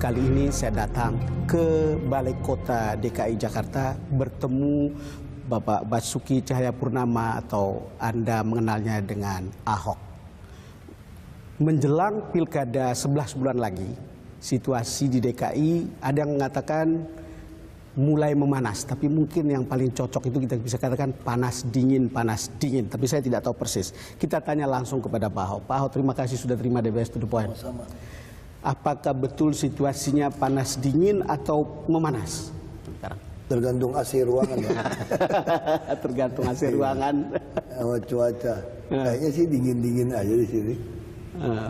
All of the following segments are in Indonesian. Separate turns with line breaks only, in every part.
Kali ini saya datang ke Balai Kota DKI Jakarta bertemu Bapak Basuki Cahayapurnama atau Anda mengenalnya dengan Ahok. Menjelang pilkada 11 bulan lagi, situasi di DKI ada yang mengatakan mulai memanas, tapi mungkin yang paling cocok itu kita bisa katakan panas dingin. Tapi saya tidak tahu persis. Kita tanya langsung kepada Pak Ahok. Pak Ahok, terima kasih sudah terima DBS to the point.
Sama.
Apakah betul situasinya panas dingin atau memanas sekarang?
Tergantung AC ruangan ya.
Tergantung AC ruangan.
Sama cuaca. Kayaknya sih dingin-dingin aja di sini.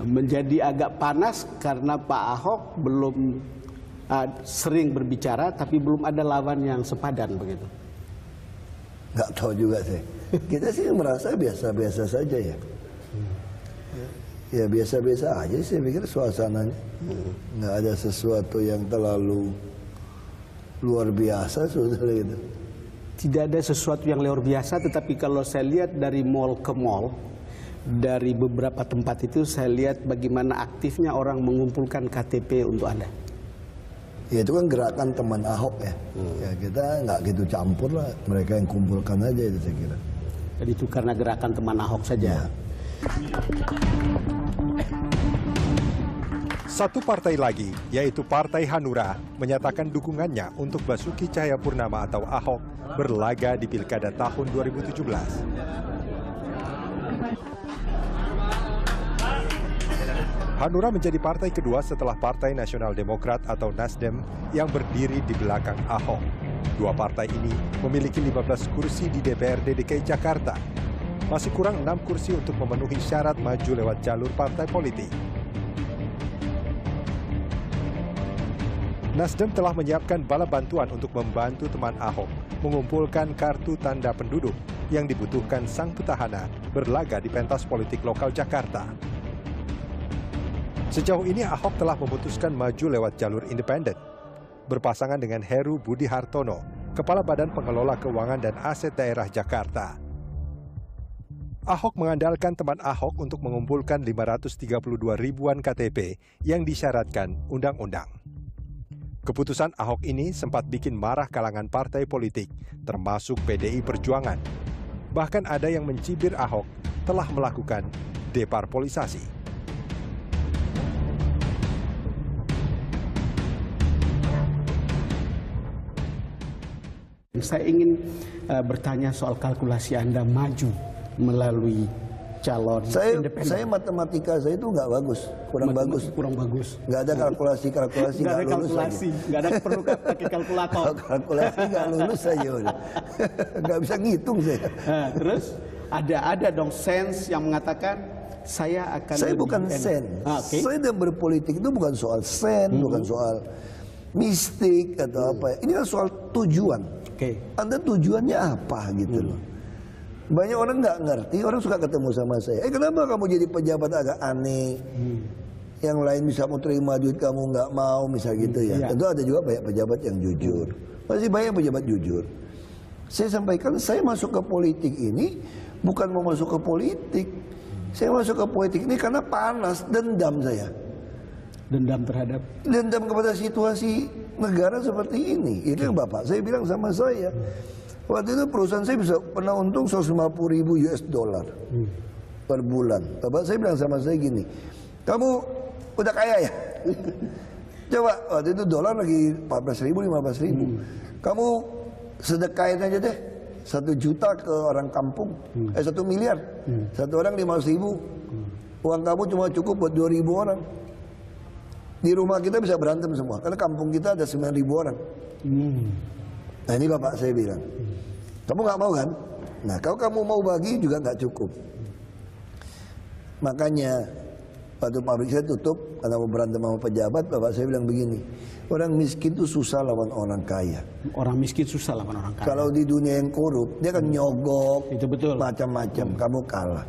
Menjadi agak panas karena Pak Ahok belum sering berbicara, tapi belum ada lawan yang sepadan begitu.
Nggak tahu juga sih. Kita sih merasa biasa-biasa saja ya. Ya biasa-biasa aja sih, saya pikir suasananya. Nggak ada sesuatu yang terlalu luar biasa sebetulnya gitu.
Tidak ada sesuatu yang luar biasa, tetapi kalau saya lihat dari mall ke mall, dari beberapa tempat itu saya lihat bagaimana aktifnya orang mengumpulkan KTP untuk Anda.
Ya itu kan gerakan teman Ahok ya. Ya kita nggak gitu campur lah, mereka yang kumpulkan aja itu saya kira.
Jadi itu karena gerakan teman Ahok saja.
Ya.
Satu partai lagi, yaitu Partai Hanura, menyatakan dukungannya untuk Basuki Cahayapurnama atau Ahok berlaga di Pilkada tahun 2017. Hanura menjadi partai kedua setelah Partai Nasional Demokrat atau Nasdem yang berdiri di belakang Ahok. Dua partai ini memiliki 15 kursi di DPRD DKI Jakarta. Masih kurang 6 kursi untuk memenuhi syarat maju lewat jalur partai politik. Nasdem telah menyiapkan bala bantuan untuk membantu teman Ahok mengumpulkan kartu tanda penduduk yang dibutuhkan sang petahana berlaga di pentas politik lokal Jakarta. Sejauh ini Ahok telah memutuskan maju lewat jalur independen, berpasangan dengan Heru Budi Hartono, Kepala Badan Pengelola Keuangan dan Aset Daerah Jakarta. Ahok mengandalkan teman Ahok untuk mengumpulkan 532 ribuan KTP yang disyaratkan undang-undang. Keputusan Ahok ini sempat bikin marah kalangan partai politik, termasuk PDI Perjuangan. Bahkan ada yang mencibir Ahok telah melakukan deparpolisasi.
Saya ingin bertanya soal kalkulasi Anda maju melalui calon independen.
Saya matematika saya itu nggak bagus, kurang bagus. Nggak ada kalkulasi,
Nggak ada kalkulasi, nggak ada perlu pakai kalkulator.
Kalkulasi nggak lulus saja udah. Nggak bisa ngitung saya.
Terus ada dong sense yang mengatakan saya akan.
Saya bukan sen.
Okay.
Saya dalam berpolitik itu bukan soal sen, bukan soal mistik atau apa. Ini kan soal tujuan.
Okay.
Anda tujuannya apa gitu loh. Banyak orang nggak ngerti, orang suka ketemu sama saya. Kenapa kamu jadi pejabat agak aneh? Yang lain bisa mau terima duit kamu nggak mau, misal gitu ya. Tentu ada juga banyak pejabat yang jujur. Masih banyak pejabat jujur. Saya sampaikan, saya masuk ke politik ini bukan mau masuk ke politik. Saya masuk ke politik ini karena panas, dendam saya.
Dendam terhadap?
Dendam kepada situasi negara seperti ini. Itu yang Bapak saya bilang sama saya. Waktu itu perusahaan saya bisa pernah untung 150.000 US dollar per bulan. Bapak saya bilang sama saya gini, kamu udah kaya ya? Coba waktu itu dolar lagi 14.000, 15.000. Kamu sedekahin aja deh 1 juta ke orang kampung, 1 miliar. Satu orang 500.000. Uang kamu cuma cukup buat 2.000 orang. Di rumah kita bisa berantem semua, karena kampung kita ada 9.000 orang. Nah ini Bapak saya bilang, kamu nggak mau kan? Nah kalau kamu mau bagi juga nggak cukup. Makanya waktu pabrik saya tutup karena mau berantem sama pejabat, Bapak saya bilang begini, orang miskin itu susah lawan orang kaya.
Orang miskin susah lawan orang kaya.
Kalau di dunia yang korup, dia kan nyogok,
itu betul,
macam-macam, kamu kalah.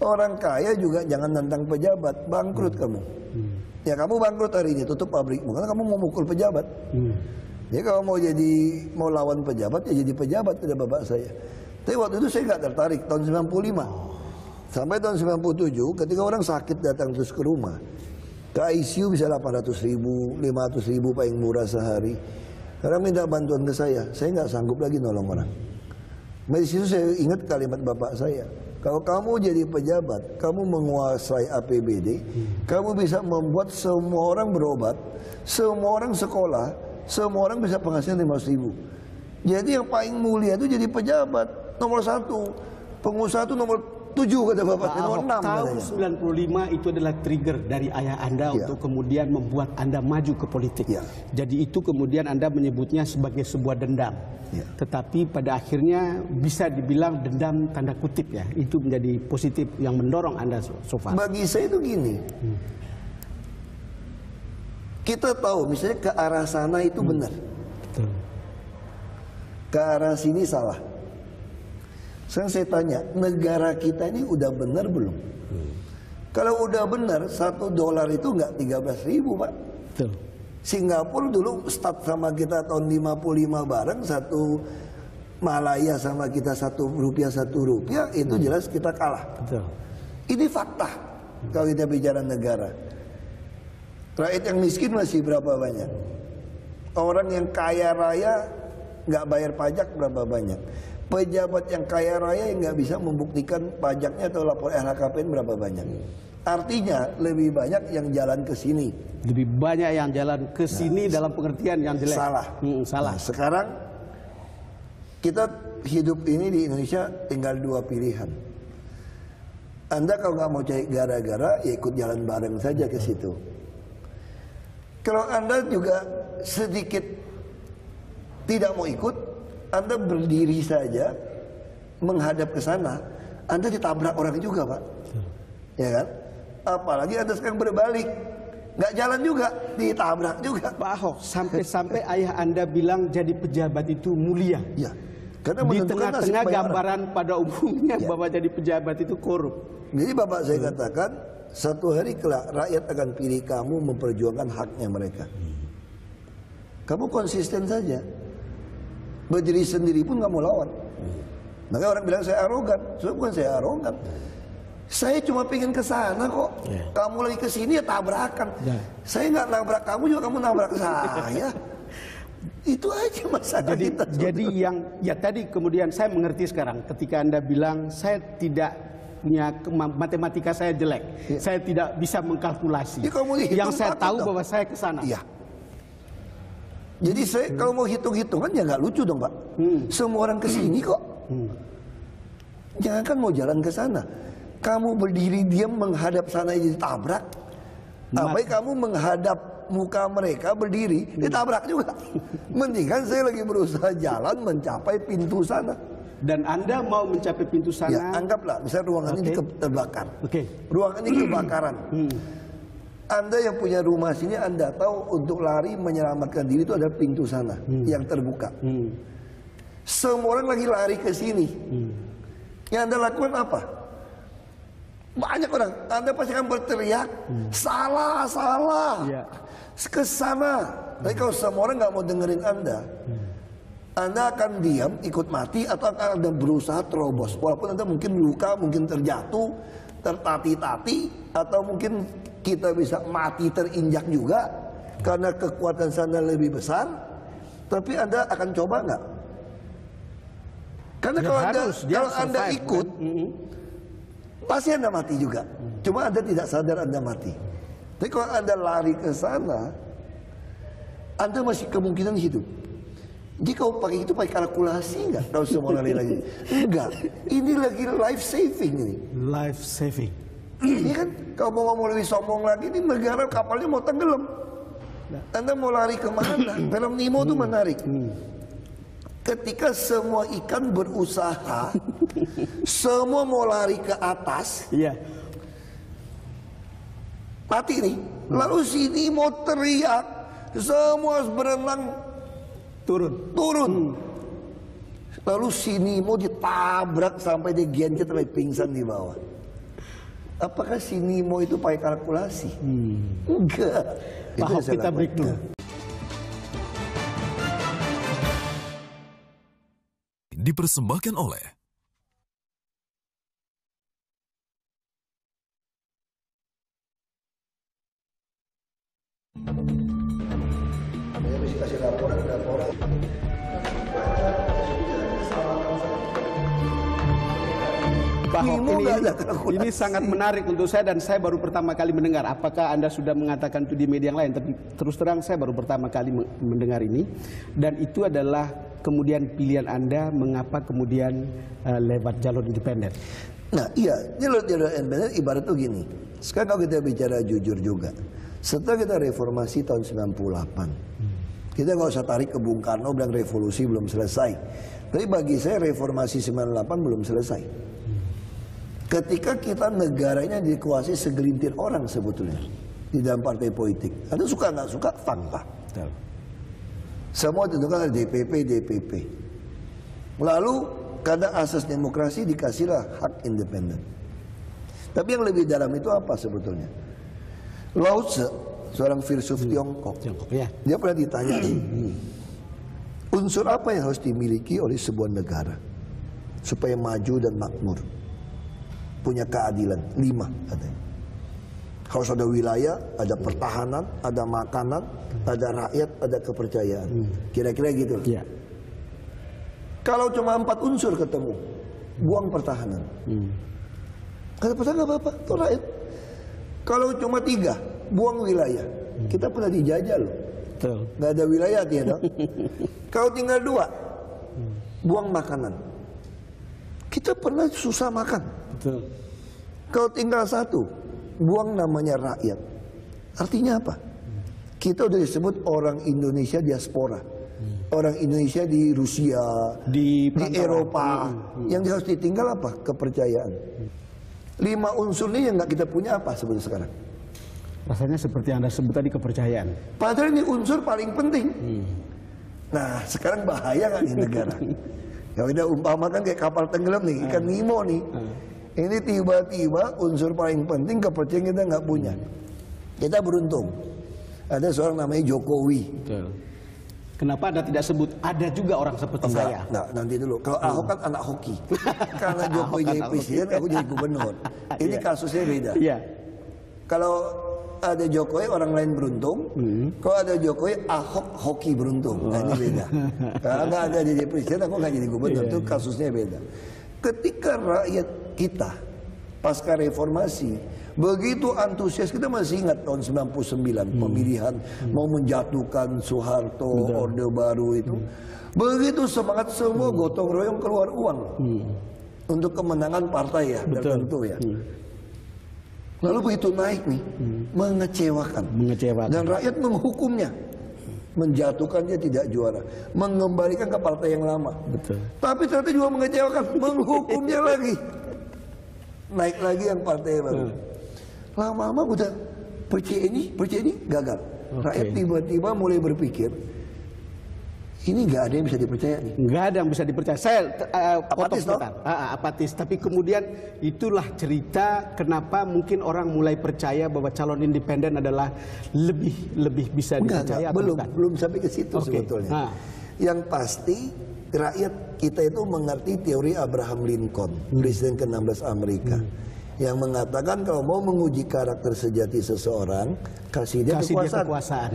Orang kaya juga jangan nantang pejabat, bangkrut kamu. Ya kamu bangkrut hari ini, tutup pabrikmu, karena kamu mau mukul pejabat. Ya kalau mau lawan pejabat, ya jadi pejabat, tidak Bapak saya. Tapi waktu itu saya nggak tertarik, tahun 95. Sampai tahun 97, ketika orang sakit datang terus ke rumah. Ke ICU bisa 800.000, 500.000 paling murah sehari. Karena minta bantuan ke saya nggak sanggup lagi nolong orang. Di situ saya ingat kalimat bapak saya. Kalau kamu jadi pejabat, kamu menguasai APBD, kamu bisa membuat semua orang berobat, semua orang sekolah, semua orang bisa penghasilan 500.000. Jadi yang paling mulia itu jadi pejabat nomor 1, pengusaha itu nomor 7 kata bapak, nomor 6
tahun 95 itu adalah trigger dari ayah Anda untuk kemudian membuat Anda maju ke politik. Jadi itu kemudian Anda menyebutnya sebagai sebuah dendam. Tetapi pada akhirnya bisa dibilang dendam tanda kutip ya. Itu menjadi positif yang mendorong Anda so far.
Bagi saya itu gini. Kita tahu misalnya ke arah sana itu benar.
Betul.
Ke arah sini salah. Sekarang saya tanya, negara kita ini udah benar belum? Kalau udah benar, $1 itu nggak 13.000 Pak.
Betul.
Singapura dulu start sama kita tahun 55 bareng, satu Malaya sama kita ₹1 itu jelas kita kalah.
Betul.
Ini fakta kalau kita bicara negara. Rakyat yang miskin masih berapa banyak? Orang yang kaya raya nggak bayar pajak berapa banyak? Pejabat yang kaya raya yang nggak bisa membuktikan pajaknya atau lapor LHKPN berapa banyak? Artinya lebih banyak yang jalan ke sini.
Lebih banyak yang jalan ke sini dalam pengertian yang jelek.
Salah.
Salah.
Nah, sekarang kita hidup ini di Indonesia tinggal 2 pilihan. Anda kalau nggak mau cari gara-gara, ya ikut jalan bareng saja ke situ. Kalau Anda juga sedikit tidak mau ikut, Anda berdiri saja menghadap ke sana, Anda ditabrak orang juga Pak. Ya kan? Apalagi Anda sekarang berbalik, nggak jalan juga, ditabrak juga.
Pak Ahok, sampai-sampai ayah Anda bilang jadi pejabat itu mulia.
Ya, karena
Di
menentukan nasib
tengah-tengah
banyak
gambaran pada umumnya
Ya.
bahwa jadi pejabat itu korup.
Jadi bapak saya katakan, satu hari kelak rakyat akan pilih kamu memperjuangkan haknya mereka. Kamu konsisten saja. Berdiri sendiri pun nggak mau lawan. Maka orang bilang saya arogan. Sebenarnya bukan saya arogan. Saya cuma pengen ke sana kok. Kamu lagi ke sini ya tabrakan. Saya nggak nabrak kamu juga, kamu nabrak saya. Itu aja masalah kita.
Jadi yang ya tadi kemudian saya mengerti sekarang ketika Anda bilang saya tidak punya matematika saya jelek. Saya tidak bisa mengkalkulasi.
Ya, yang
saya tahu bahwa saya ke sana.
Iya. Jadi saya kalau mau hitung-hitungan ya nggak lucu dong Pak. Semua orang ke sini kok. Jangan kan mau jalan ke sana. Kamu berdiri diam menghadap sana jadi tabrak. Apa kamu menghadap muka mereka berdiri ditabrak juga. Mendingan saya lagi berusaha jalan mencapai pintu sana.
Dan Anda mau mencapai pintu sana.
Ya, anggaplah misalnya ruangan ini terbakar. Ruangan ini kebakaran. Anda yang punya rumah sini, Anda tahu untuk lari menyelamatkan diri itu ada pintu sana yang terbuka. Semua orang lagi lari ke sini. Yang Anda lakukan apa? Banyak orang. Anda pasti akan berteriak, salah, salah. Ke sana. Tapi kalau semua orang nggak mau dengerin Anda akan diam, ikut mati, atau akan Anda berusaha terobos. Walaupun Anda mungkin luka, mungkin terjatuh, tertati-tati, atau mungkin kita bisa mati terinjak juga karena kekuatan sana lebih besar. Tapi Anda akan coba nggak? Karena kalau Anda ikut, pasti Anda mati juga. Cuma Anda tidak sadar Anda mati. Tapi kalau Anda lari ke sana, Anda masih kemungkinan hidup. Jadi kalau pakai itu pakai kalkulasi nggak? Kalau semua lari lagi, enggak. Ini lagi life saving ini.
Life saving.
Ini kan kalau mau ngomong lebih sombong lagi, ini negara kapalnya mau tenggelam. Anda mau lari kemana? Film Nemo itu menarik. Ketika semua ikan berusaha, semua mau lari ke atas, mati nih. Lalu si Nemo teriak, semua harus berenang turun. Lalu si Nemo ditabrak sampai dia gencet sampai pingsan di bawah. Apakah si Nemo itu pakai kalkulasi? Enggak.
Pak Ahok, kita break dulu.
Dipersembahkan oleh
kasih laporan.
Ini sangat menarik untuk saya dan saya baru pertama kali mendengar. Apakah Anda sudah mengatakan itu di media yang lain? Tapi terus terang saya baru pertama kali mendengar ini. Dan itu adalah kemudian pilihan Anda mengapa kemudian lewat jalur independen.
Nah iya, jalur independen ibarat tuh gini. Sekarang kalau kita bicara jujur juga, setelah kita reformasi tahun 98, kita nggak usah tarik ke Bung Karno bilang revolusi belum selesai. Tapi bagi saya reformasi 98 belum selesai. Ketika kita negaranya dikuasai segelintir orang sebetulnya di dalam partai politik. Anda suka nggak suka, fakta. Semua ditentukan oleh DPP. Lalu karena asas demokrasi dikasihlah hak independen. Tapi yang lebih dalam itu apa sebetulnya? Lao Tse, seorang filsuf Tiongkok, dia pernah ditanya, unsur apa yang harus dimiliki oleh sebuah negara supaya maju dan makmur, punya keadilan? 5 katanya. Harus ada wilayah, ada pertahanan, ada makanan, ada rakyat, ada kepercayaan. Kira-kira gitu.
Ya.
Kalau cuma 4 unsur ketemu, buang pertahanan. Kata pertahanan nggak apa-apa, itu rakyat. Kalau cuma 3, buang wilayah. Kita pernah dijajah loh. Nggak ada wilayah dia dong. Kalau tinggal 2, buang makanan. Kita pernah susah makan.
Betul.
Kalau tinggal 1, buang namanya rakyat. Artinya apa? Kita udah disebut orang Indonesia diaspora. Orang Indonesia di Rusia, di Eropa. Yang harus ditinggal apa? Kepercayaan. 5 unsur ini yang nggak kita punya apa sebetulnya sekarang?
Rasanya seperti Anda sebut tadi, kepercayaan.
Padahal ini unsur paling penting. Nah sekarang bahaya nggak di negara? Ya udah umpamakan kayak kapal tenggelam nih, ikan Nemo nih. Ini tiba-tiba unsur paling penting kepercayaan kita nggak punya. Kita beruntung. Ada seorang namanya Jokowi.
Betul. Kenapa Anda tidak sebut ada juga orang seperti saya?
Enggak, nanti dulu. Kalau Ahok kan anak hoki. Karena Jokowi jadi presiden, aku jadi gubernur. Ini kasusnya beda.
Iya.
Kalau ada Jokowi orang lain beruntung. Kalau ada Jokowi Ahok hoki beruntung. Nah ini beda. Kalau nggak ada jadi presiden, aku nggak jadi gubernur. Itu kasusnya beda. Ketika rakyat kita pasca reformasi begitu antusias, kita masih ingat tahun 99 pemilihan mau menjatuhkan Soeharto, Orde Baru itu. Begitu semangat semua gotong royong keluar uang untuk kemenangan partai ya tertentu ya. Lalu begitu naik nih, mengecewakan. Dan rakyat menghukumnya, menjatuhkan dia tidak juara, mengembalikan ke partai yang lama.
Betul.
Tapi ternyata juga mengecewakan, menghukumnya lagi, naik lagi yang partai yang baru. Lama-lama udah percaya ini gagal. Rakyat tiba-tiba mulai berpikir, ini nggak ada yang bisa dipercaya nih.
Nggak ada yang bisa dipercaya. Saya
apatis,
apatis. Tapi kemudian itulah cerita kenapa mungkin orang mulai percaya bahwa calon independen adalah lebih bisa dipercaya.
Belum sampai ke situ sebetulnya. Yang pasti rakyat kita itu mengerti teori Abraham Lincoln, presiden ke-16 Amerika. Yang mengatakan kalau mau menguji karakter sejati seseorang, kasih dia kekuasaan.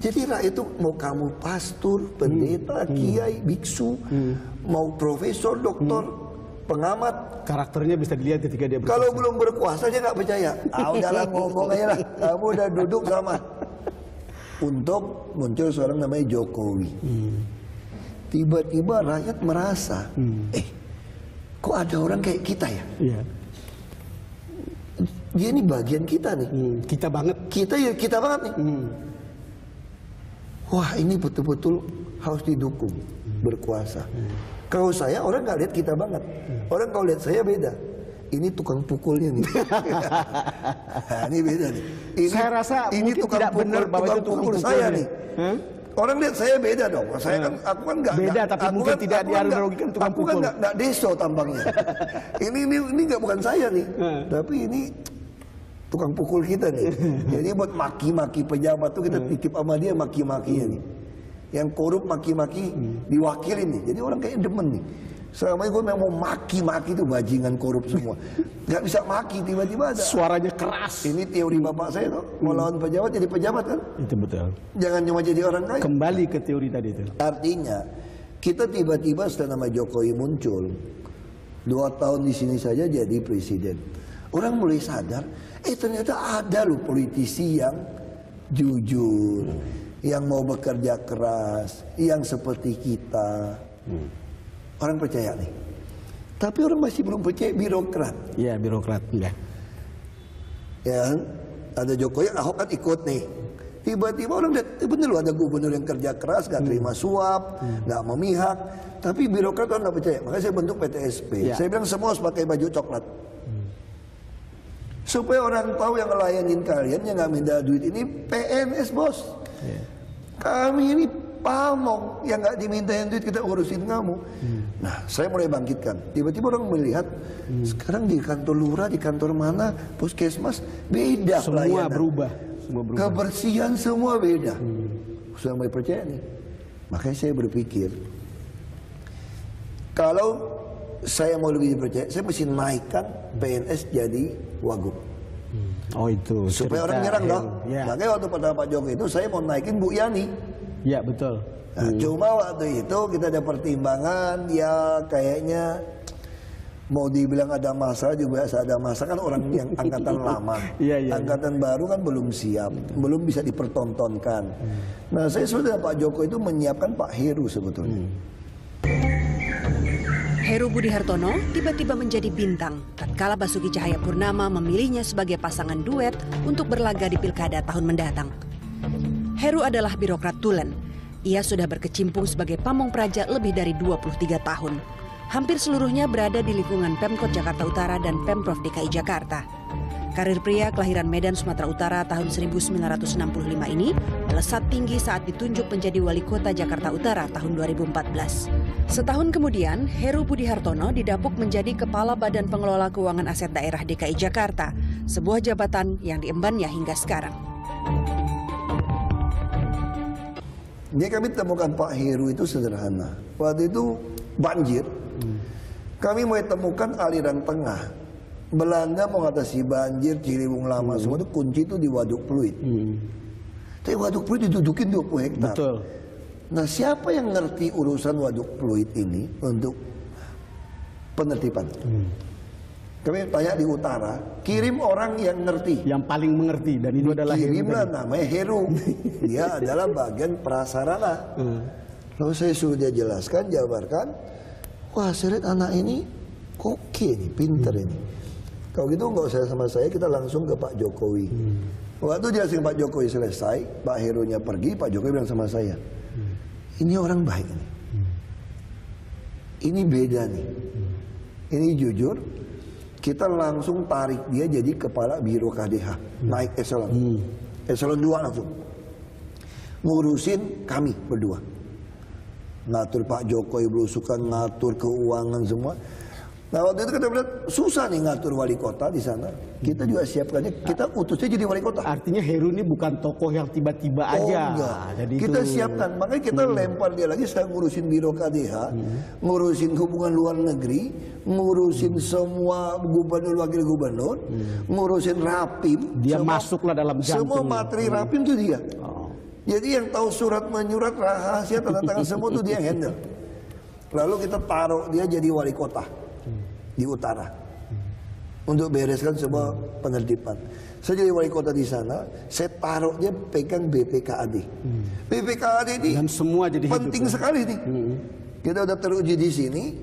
Jadi rakyat itu mau kamu pastor, pendeta, kiai, biksu, mau profesor, doktor, pengamat,
karakternya bisa dilihat ketika dia berkuasa.
Kalau belum berkuasa dia nggak percaya. Udahlah ngomong aja lah, kamu udah duduk sama. Untuk muncul seorang namanya Jokowi. Tiba-tiba rakyat merasa, kok ada orang kayak kita ya?
Iya.
Dia ini bagian kita nih.
Kita banget.
Kita banget nih. Wah ini betul-betul harus didukung, berkuasa. Kalau saya orang nggak lihat kita banget. Orang kalau lihat saya beda. Ini tukang pukulnya nih. Nah, ini beda nih.
Saya rasa
ini tukang
tidak benar bahwa itu tukang pukul
saya nih. Orang lihat saya beda dong. Saya kan, aku kan nggak
beda, tapi mungkin tidak dianalogikan tukang pukul.
Aku kan nggak deso tampangnya. ini nggak bukan saya nih. Tapi ini tukang pukul kita nih. Jadi buat maki-maki pejabat tuh kita titip sama dia maki-makinya nih. Yang korup maki-maki diwakilin nih. Jadi orang kayak demen nih. Selama ini gue memang mau maki-maki tuh bajingan korup semua. Gak bisa maki, tiba-tiba ada.
Suaranya keras.
Ini teori bapak saya tuh, mau lawan pejabat jadi pejabat kan?
Itu betul.
Jangan cuma jadi orang kaya.
Kembali ke teori tadi itu.
Artinya, kita tiba-tiba setelah nama Jokowi muncul, 2 tahun di sini saja jadi presiden. Orang mulai sadar, ternyata ada loh politisi yang jujur, yang mau bekerja keras, yang seperti kita. Orang percaya nih. Tapi orang masih belum percaya birokrat.
Iya, birokrat. Ya.
Ya, ada Jokowi, Ahok kan ikut nih. Tiba-tiba orang lihat, bener loh ada gubernur yang kerja keras, gak terima suap, gak memihak. Tapi birokrat orang gak percaya. Makanya saya bentuk PTSP.
Ya.
Saya bilang semua harus pakai baju coklat. Supaya orang tahu yang ngelayanin kalian, yang gak minta duit ini PNS bos.
Ya.
Kami ini pamong yang gak dimintain duit, kita urusin kamu. Nah, saya mulai bangkitkan. Tiba-tiba orang melihat sekarang di kantor lurah, di kantor mana, puskesmas beda
Semua
pelayanan.
berubah. Semua berubah.
Kebersihan semua beda. Sudah mulai percaya nih. Makanya saya berpikir, kalau saya mau lebih dipercaya, saya mesti naikkan PNS jadi wagub.
Oh itu.
Supaya orang nyerang dong.
Ya.
Makanya waktu pada Pak Jokowi itu saya mau naikin Bu Yani.
Ya betul.
Nah, cuma waktu itu kita ada pertimbangan, ya kayaknya mau dibilang ada masalah juga ada masalah kan orang yang angkatan lama, angkatan baru kan belum siap, belum bisa dipertontonkan. Nah saya sudah Pak Jokowi itu menyiapkan Pak Heru sebetulnya.
Heru Budi Hartono tiba-tiba menjadi bintang tatkala Basuki Cahayapurnama memilihnya sebagai pasangan duet untuk berlaga di pilkada tahun mendatang. Heru adalah birokrat tulen. Ia sudah berkecimpung sebagai pamong praja lebih dari 23 tahun. Hampir seluruhnya berada di lingkungan Pemkot Jakarta Utara dan Pemprov DKI Jakarta. Karir pria kelahiran Medan, Sumatera Utara tahun 1965 ini melesat tinggi saat ditunjuk menjadi wali kota Jakarta Utara tahun 2014. Setahun kemudian, Heru Budi Hartono didapuk menjadi Kepala Badan Pengelola Keuangan Aset Daerah DKI Jakarta, sebuah jabatan yang diembannya hingga sekarang.
Jadi kami temukan Pak Heru itu sederhana. Waktu itu banjir, kami mau temukan aliran tengah. Belanda mau mengatasi banjir, Ciliwung Lama, semua itu kunci itu di Waduk Pluit. Tapi Waduk Pluit didudukin 20 hektar.
Betul.
Nah siapa yang ngerti urusan Waduk Pluit ini untuk penertiban? Kami tanya di utara, kirim orang yang ngerti.
Yang paling mengerti dan itu adalah Heru.
Kirimlah namanya Heru. Dia adalah bagian prasarana. Lalu saya suruh dia jelaskan, jabarkan. Wah, saya lihat anak ini oke nih, pinter ini. Kalau gitu nggak usah sama saya, kita langsung ke Pak Jokowi. Waktu jelasin Pak Jokowi selesai, Pak Herunya pergi, Pak Jokowi bilang sama saya, ini orang baik nih. Ini beda nih. Ini jujur. Kita langsung tarik dia jadi kepala biro KDH, naik eselon, eselon 2 langsung, ngurusin kami berdua, ngatur Pak Jokowi belusukan, ngatur keuangan semua. Nah waktu itu kita bilang susah nih ngatur wali kota di sana. Kita juga siapkannya, kita utusnya jadi wali kota.
Artinya Heru ini bukan tokoh yang tiba-tiba aja.
Enggak.
Jadi
Kita
itu...
siapkan, makanya kita lempar dia lagi. Saya ngurusin biro KDH, ngurusin hubungan luar negeri, ngurusin semua gubernur, wakil gubernur, ngurusin Rapim.
Dia masuklah dalam jantung.
Semua materi Rapim itu dia. Jadi yang tahu surat menyurat, rahasia, tanda tangan semua itu dia yang handle. Lalu kita taruh dia jadi wali kota di utara untuk bereskan semua penertiban. Saya jadi wali kota di sana, saya taruh dia pegang BPKAD. BPKAD ini
dan semua jadi
penting
hidup,
sekali nih. Kita udah teruji di sini,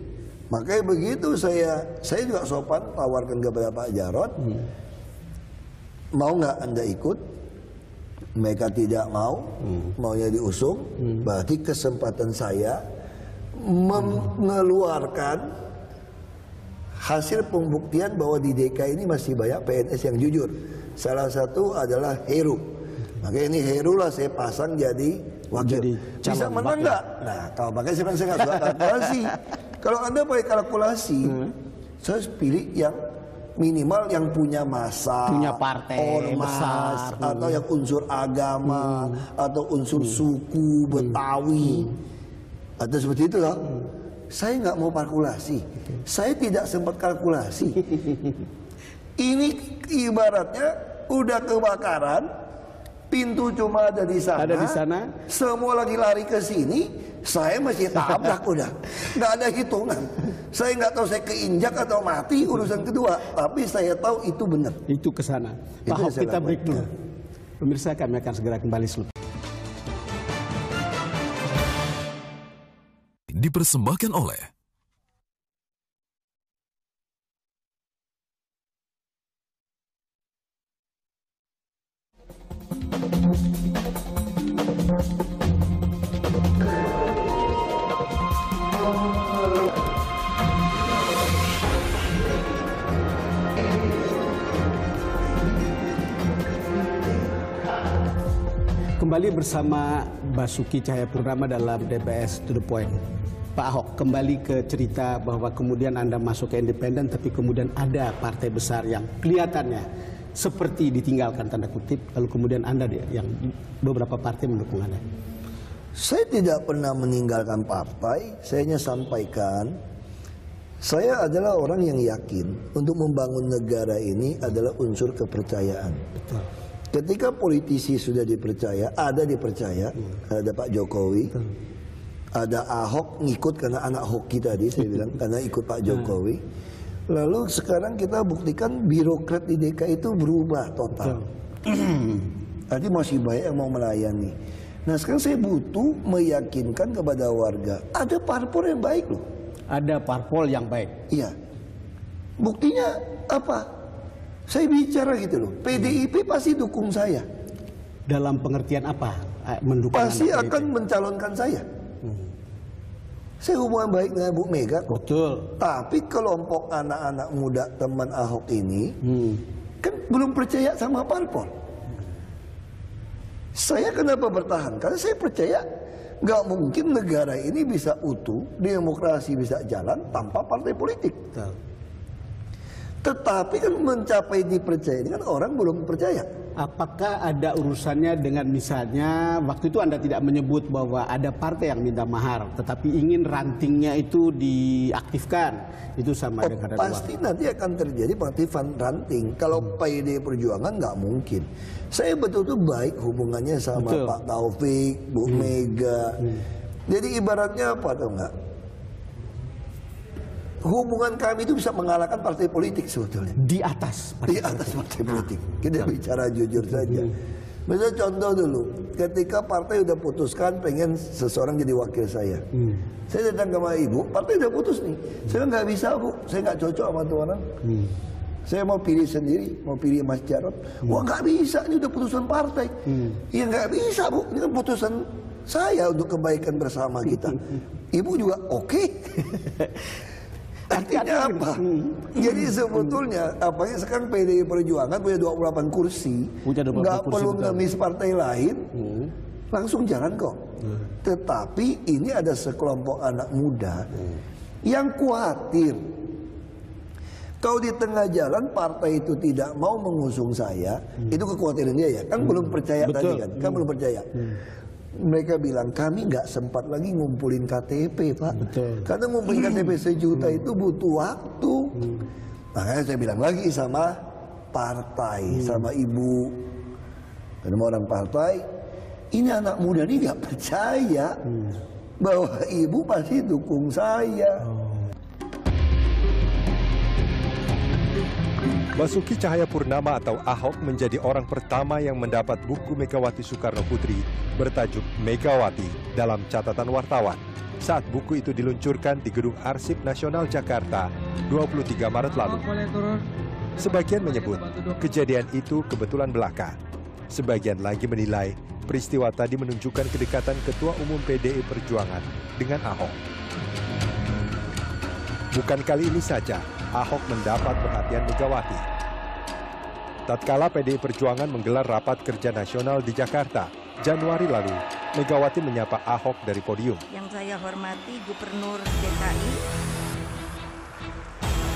makanya begitu saya juga sopan tawarkan kepada Pak Jarod, mau nggak Anda ikut? Mereka tidak mau, maunya diusung. Berarti kesempatan saya mengeluarkan hasil pembuktian bahwa di DKI ini masih banyak PNS yang jujur. Salah satu adalah Heru. Makanya ini Heru lah saya pasang jadi wakil. Bisa menang nggak? Nah, kalau makanya saya nggak suka kalkulasi. Kalau Anda pakai kalkulasi, saya pilih yang minimal yang punya masa,
punya partai
ormas, atau yang unsur agama, atau unsur suku Betawi, atau seperti itu loh. saya nggak mau kalkulasi. Saya tidak sempat kalkulasi. Ini ibaratnya udah kebakaran, pintu cuma ada di sana.
Ada di sana.
Semua lagi lari ke sini, saya masih tabrak udah. Nggak ada hitungan. Saya nggak tahu saya keinjak atau mati urusan kedua, tapi saya tahu itu benar.
Itu ke sana.
Itu
Pak Ahok,
saya
kita break dulu.
lakukan.
Pemirsa, kami akan segera kembali setelah.
Dipersembahkan oleh
Kembali bersama Basuki Cahayapurnama dalam DPS To The Point. Pak Ahok, kembali ke cerita bahwa kemudian Anda masuk ke independen, tapi kemudian ada partai besar yang kelihatannya seperti ditinggalkan tanda kutip, lalu kemudian Anda yang beberapa partai mendukung Anda.
Saya tidak pernah meninggalkan partai, saya hanya sampaikan, saya adalah orang yang yakin untuk membangun negara ini adalah unsur kepercayaan.
Betul.
Ketika politisi sudah dipercaya, ada Pak Jokowi, ada Ahok ngikut karena anak hoki tadi saya bilang, karena ikut Pak Jokowi. Lalu sekarang kita buktikan birokrat di DKI itu berubah total. Tadi masih banyak yang mau melayani. Nah sekarang saya butuh meyakinkan kepada warga, ada parpol yang baik loh.
Ada parpol yang baik.
Iya. Buktinya apa? Saya bicara gitu loh. PDIP pasti dukung saya.
Dalam pengertian apa? Mendukung
Pasti
anak
akan mencalonkan saya. Saya hubungan baik dengan Bu Mega kok.
Betul.
Tapi kelompok anak-anak muda teman Ahok ini kan belum percaya sama parpol. Saya kenapa bertahan? Karena saya percaya nggak mungkin negara ini bisa utuh, demokrasi bisa jalan tanpa partai politik.
Betul.
Tetapi kan mencapai dipercaya ini kan orang belum percaya.
Apakah ada urusannya dengan misalnya waktu itu Anda tidak menyebut bahwa ada partai yang minta mahar, tetapi ingin rantingnya itu diaktifkan, itu sama dengan
Pasti nanti akan terjadi pengaktifan ranting. Kalau PDI Perjuangan nggak mungkin. Saya betul-betul baik hubungannya sama Pak Taufik, Bu Mega. Jadi ibaratnya apa tuh nggak? Hubungan kami itu bisa mengalahkan partai politik sebetulnya.
di atas
Partai politik. Kita bicara jujur saja. Misalnya contoh dulu, ketika partai udah putuskan pengen seseorang jadi wakil saya. Saya datang ke ibu, partai udah putus nih. Saya nggak bisa Bu, saya nggak cocok sama tuh orang. Saya mau pilih sendiri, mau pilih Mas Jarod. Wah nggak bisa, ini udah putusan partai. Ya nggak bisa Bu, ini kan putusan saya untuk kebaikan bersama kita. Ibu juga oke. Artinya apa? Jadi sebetulnya apalagi sekarang PDI Perjuangan punya 28 kursi, nggak perlu ngemis partai lain, langsung jalan kok. Tetapi ini ada sekelompok anak muda yang khawatir kalau di tengah jalan partai itu tidak mau mengusung saya, itu kekhawatiran dia ya, kan belum percaya tadi kan belum percaya. Mereka bilang kami nggak sempat lagi ngumpulin KTP Pak.
Betul.
Karena ngumpulin KTP 1 juta itu butuh waktu. Makanya saya bilang lagi sama partai, sama ibu, sama orang partai, ini anak muda ini nggak percaya bahwa ibu pasti dukung saya.
Basuki Cahayapurnama atau Ahok menjadi orang pertama yang mendapat buku Megawati Soekarno Putri bertajuk Megawati dalam catatan wartawan saat buku itu diluncurkan di Gedung Arsip Nasional Jakarta 23 Maret lalu. Sebagian menyebut kejadian itu kebetulan belaka. Sebagian lagi menilai peristiwa tadi menunjukkan kedekatan Ketua Umum PDI Perjuangan dengan Ahok. Bukan kali ini saja Ahok mendapat perhatian Megawati. Tatkala PDI Perjuangan menggelar rapat kerja nasional di Jakarta, Januari lalu, Megawati menyapa Ahok dari podium.
Yang saya hormati Gubernur DKI.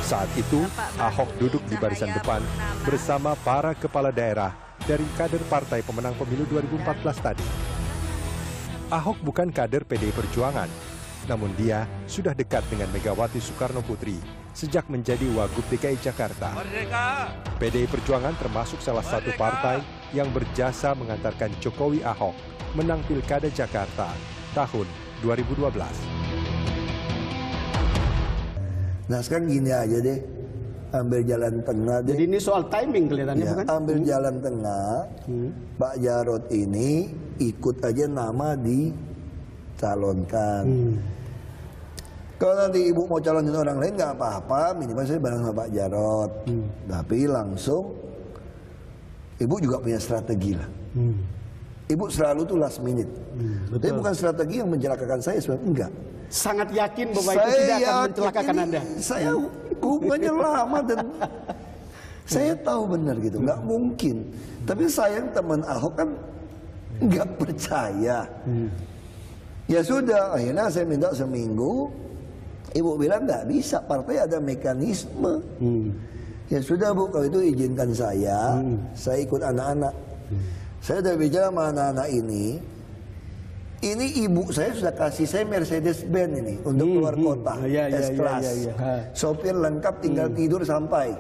Saat itu, Ahok duduk di barisan depan bersama para kepala daerah dari kader partai pemenang pemilu 2014 tadi. Ahok bukan kader PDI Perjuangan. namun dia sudah dekat dengan Megawati Soekarno Putri sejak menjadi Wagub DKI Jakarta. PDI Perjuangan termasuk salah satu partai yang berjasa mengantarkan Jokowi Ahok menang Pilkada Jakarta tahun 2012.
Nah sekarang gini aja deh, ambil jalan tengah deh.
Jadi ini soal timing kelihatannya,
Ya,
bukan?
ambil jalan tengah, Pak Jarod ini ikut aja nama dicalonkan. Kalau nanti ibu mau calonin orang lain nggak apa-apa, minimal saya bareng sama Pak Jarod. Tapi langsung, ibu juga punya strategi lah. Ibu selalu tuh last minute. Tapi bukan strategi yang mencelakakan saya sebenarnya, enggak.
Sangat yakin bahwa itu tidak akan mencelakakan Anda.
Saya hubungannya lama dan saya tahu benar gitu, nggak mungkin. Tapi sayang teman Ahok kan nggak percaya. Ya sudah, akhirnya saya minta seminggu. Ibu bilang nggak bisa, partai ada mekanisme. Ya sudah Bu, kalau itu izinkan saya ikut anak-anak. Saya udah bicara sama anak-anak ini. Ini ibu saya sudah kasih saya Mercedes-Benz ini untuk keluar kota, S-Class. Sopir lengkap, tinggal tidur sampai.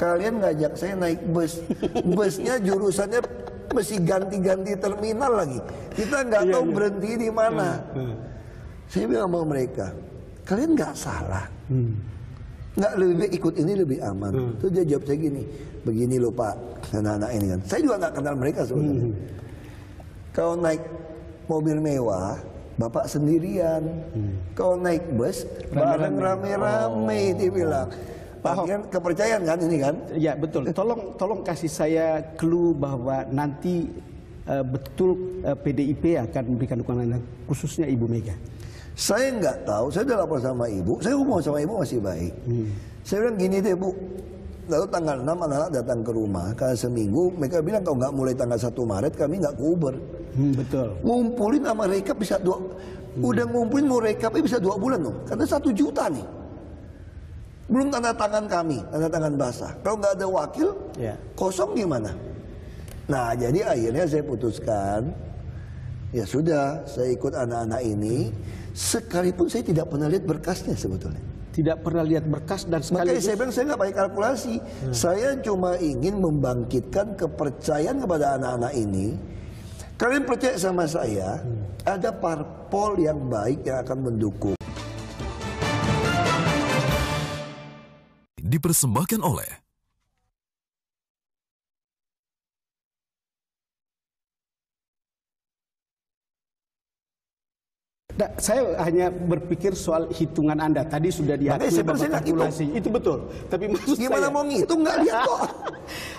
Kalian ngajak saya naik bus. Busnya jurusannya mesti ganti-ganti terminal lagi. Kita nggak tahu berhenti di mana. Saya bilang sama mereka, kalian nggak salah. Nggak lebih baik ikut ini lebih aman. Terus dia jawab saya gini, begini loh Pak, anak-anak ini kan. Saya juga nggak kenal mereka sebenarnya. Kalau naik mobil mewah, Bapak sendirian. Kalau naik bus, bareng rame-rame, dia bilang. Bagian kepercayaan kan ini kan?
Ya betul. Tolong kasih saya clue bahwa nanti betul PDIP akan memberikan dukungan Anda, khususnya Ibu Mega.
Saya nggak tahu. Saya udah lapor sama ibu. Saya hubungan sama ibu masih baik. Saya bilang gini deh Bu. Lalu tanggal 6 anak-anak datang ke rumah. Karena seminggu mereka bilang kalau nggak mulai tanggal 1 Maret kami nggak ke Uber.
Betul.
Ngumpulin sama rekap bisa udah ngumpulin mau rekapnya bisa 2 bulan loh. Karena 1 juta nih. Belum tanda tangan kami, tanda tangan basah. Kalau nggak ada wakil, kosong gimana? Nah jadi akhirnya saya putuskan, ya sudah saya ikut anak-anak ini. Sekalipun saya tidak pernah lihat berkasnya sebetulnya.
Tidak pernah lihat berkas dan
Makanya
sekaligus
saya bilang saya nggak pakai kalkulasi. Saya cuma ingin membangkitkan kepercayaan kepada anak-anak ini. Kalian percaya sama saya, ada parpol yang baik yang akan mendukung.
Dipersembahkan oleh
saya hanya berpikir soal hitungan Anda. Tadi sudah diakui bahwa kalkulasi itu betul. Tapi maksud
gimana
saya,
mau ngitung nggak lihat kok.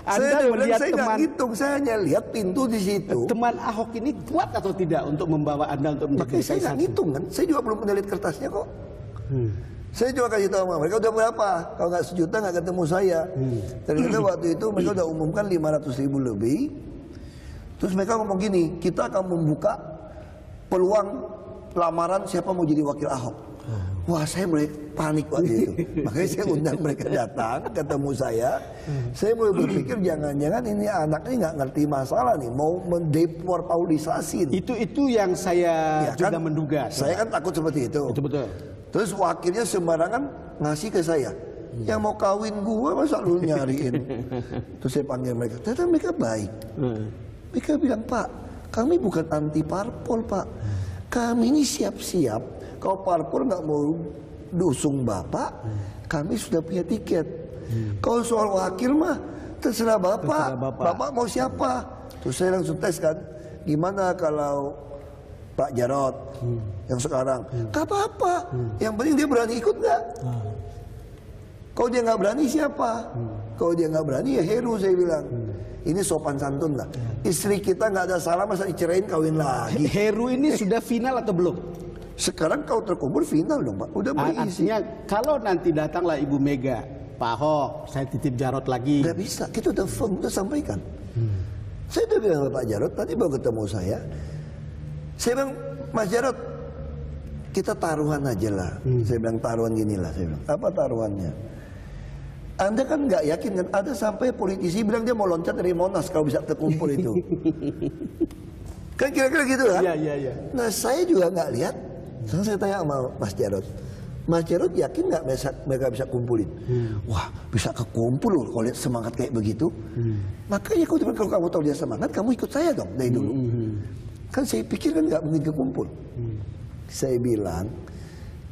Anda melihat
saya
teman
nggak ngitung, saya hanya lihat pintu di situ.
Teman Ahok ini kuat atau tidak untuk membawa Anda untuk menjadi
Makanya saya nggak ngitung kan. Saya juga belum pernah lihat kertasnya kok. Saya cuma kasih tahu sama mereka udah berapa. Kalau nggak sejuta nggak ketemu saya. Ternyata waktu itu mereka udah umumkan 500.000 lebih. Terus mereka ngomong gini, kita akan membuka peluang lamaran siapa mau jadi wakil Ahok. Wah saya mulai panik waktu itu. Makanya saya undang mereka datang ketemu saya. Saya mulai berpikir jangan-jangan ini anaknya nggak ngerti masalah nih, mau mendeportaulisasi.
Itu yang saya juga
kan,
menduga.
Saya kan takut seperti itu.
Itu betul.
Terus wakilnya sembarangan ngasih ke saya. Yang mau kawin gua masa lu nyariin. Terus saya panggil mereka. Ternyata mereka baik. Mereka bilang, Pak, kami bukan anti parpol Pak. Kami ini siap-siap. Kalau parpol nggak mau dusung Bapak, kami sudah punya tiket. Kalau soal wakil mah terserah Bapak. Bapak mau siapa? Terus saya langsung tes kan. Gimana kalau Pak Jarod yang sekarang? Gak apa-apa. Yang penting dia berani ikut nggak? Kalau dia nggak berani siapa? Kalau dia nggak berani ya Heru saya bilang. Ini sopan santun lah. Istri kita nggak ada salah masa dicerain kawin lagi.
Heru ini sudah final atau belum?
Sekarang kau terkubur final dong Pak. Udah berisi.
Artinya kalau nanti datanglah Ibu Mega, Pak Ahok, saya titip Jarod lagi.
Nggak bisa. Kita udah firm, udah sampaikan. Saya udah bilang sama Pak Jarod, tadi baru ketemu saya. Saya bilang, Mas Jarod, kita taruhan aja lah. Saya bilang taruhan gini lah. Saya bilang, apa taruhannya? Anda kan nggak yakin kan? Ada sampai politisi bilang dia mau loncat dari Monas kalau bisa terkumpul itu. Kan kira-kira gitu kan?
Iya.
Nah saya juga nggak lihat Sekarang saya tanya sama Mas Jarod. Mas Jarod yakin nggak mereka bisa kumpulin? Wah, bisa kekumpul loh kalau lihat semangat kayak begitu. Makanya kalau kamu tahu dia semangat, kamu ikut saya dong dari dulu. Kan saya pikir kan nggak mungkin kekumpul. Saya bilang,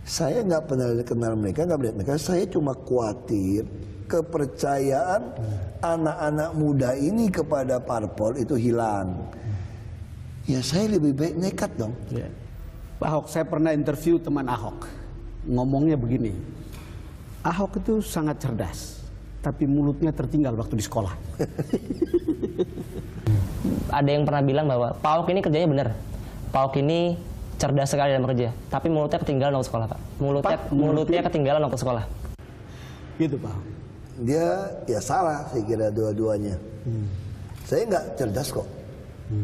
saya nggak pernah kenal mereka, nggak melihat mereka. Saya cuma khawatir kepercayaan anak-anak muda ini kepada parpol itu hilang. Ya saya lebih baik nekat dong.
Ya. Pak Ahok, saya pernah interview teman Ahok. Ngomongnya begini, Ahok itu sangat cerdas, tapi mulutnya tertinggal waktu di sekolah.
Ada yang pernah bilang bahwa Pak Ahok ini kerjanya benar. Pak Ahok ini cerdas sekali dalam bekerja, tapi mulutnya ketinggalan waktu sekolah, Pak. Mulutnya ketinggalan waktu sekolah.
Gitu, Pak Ahok.
Dia ya salah, saya kira dua-duanya. Saya nggak cerdas kok.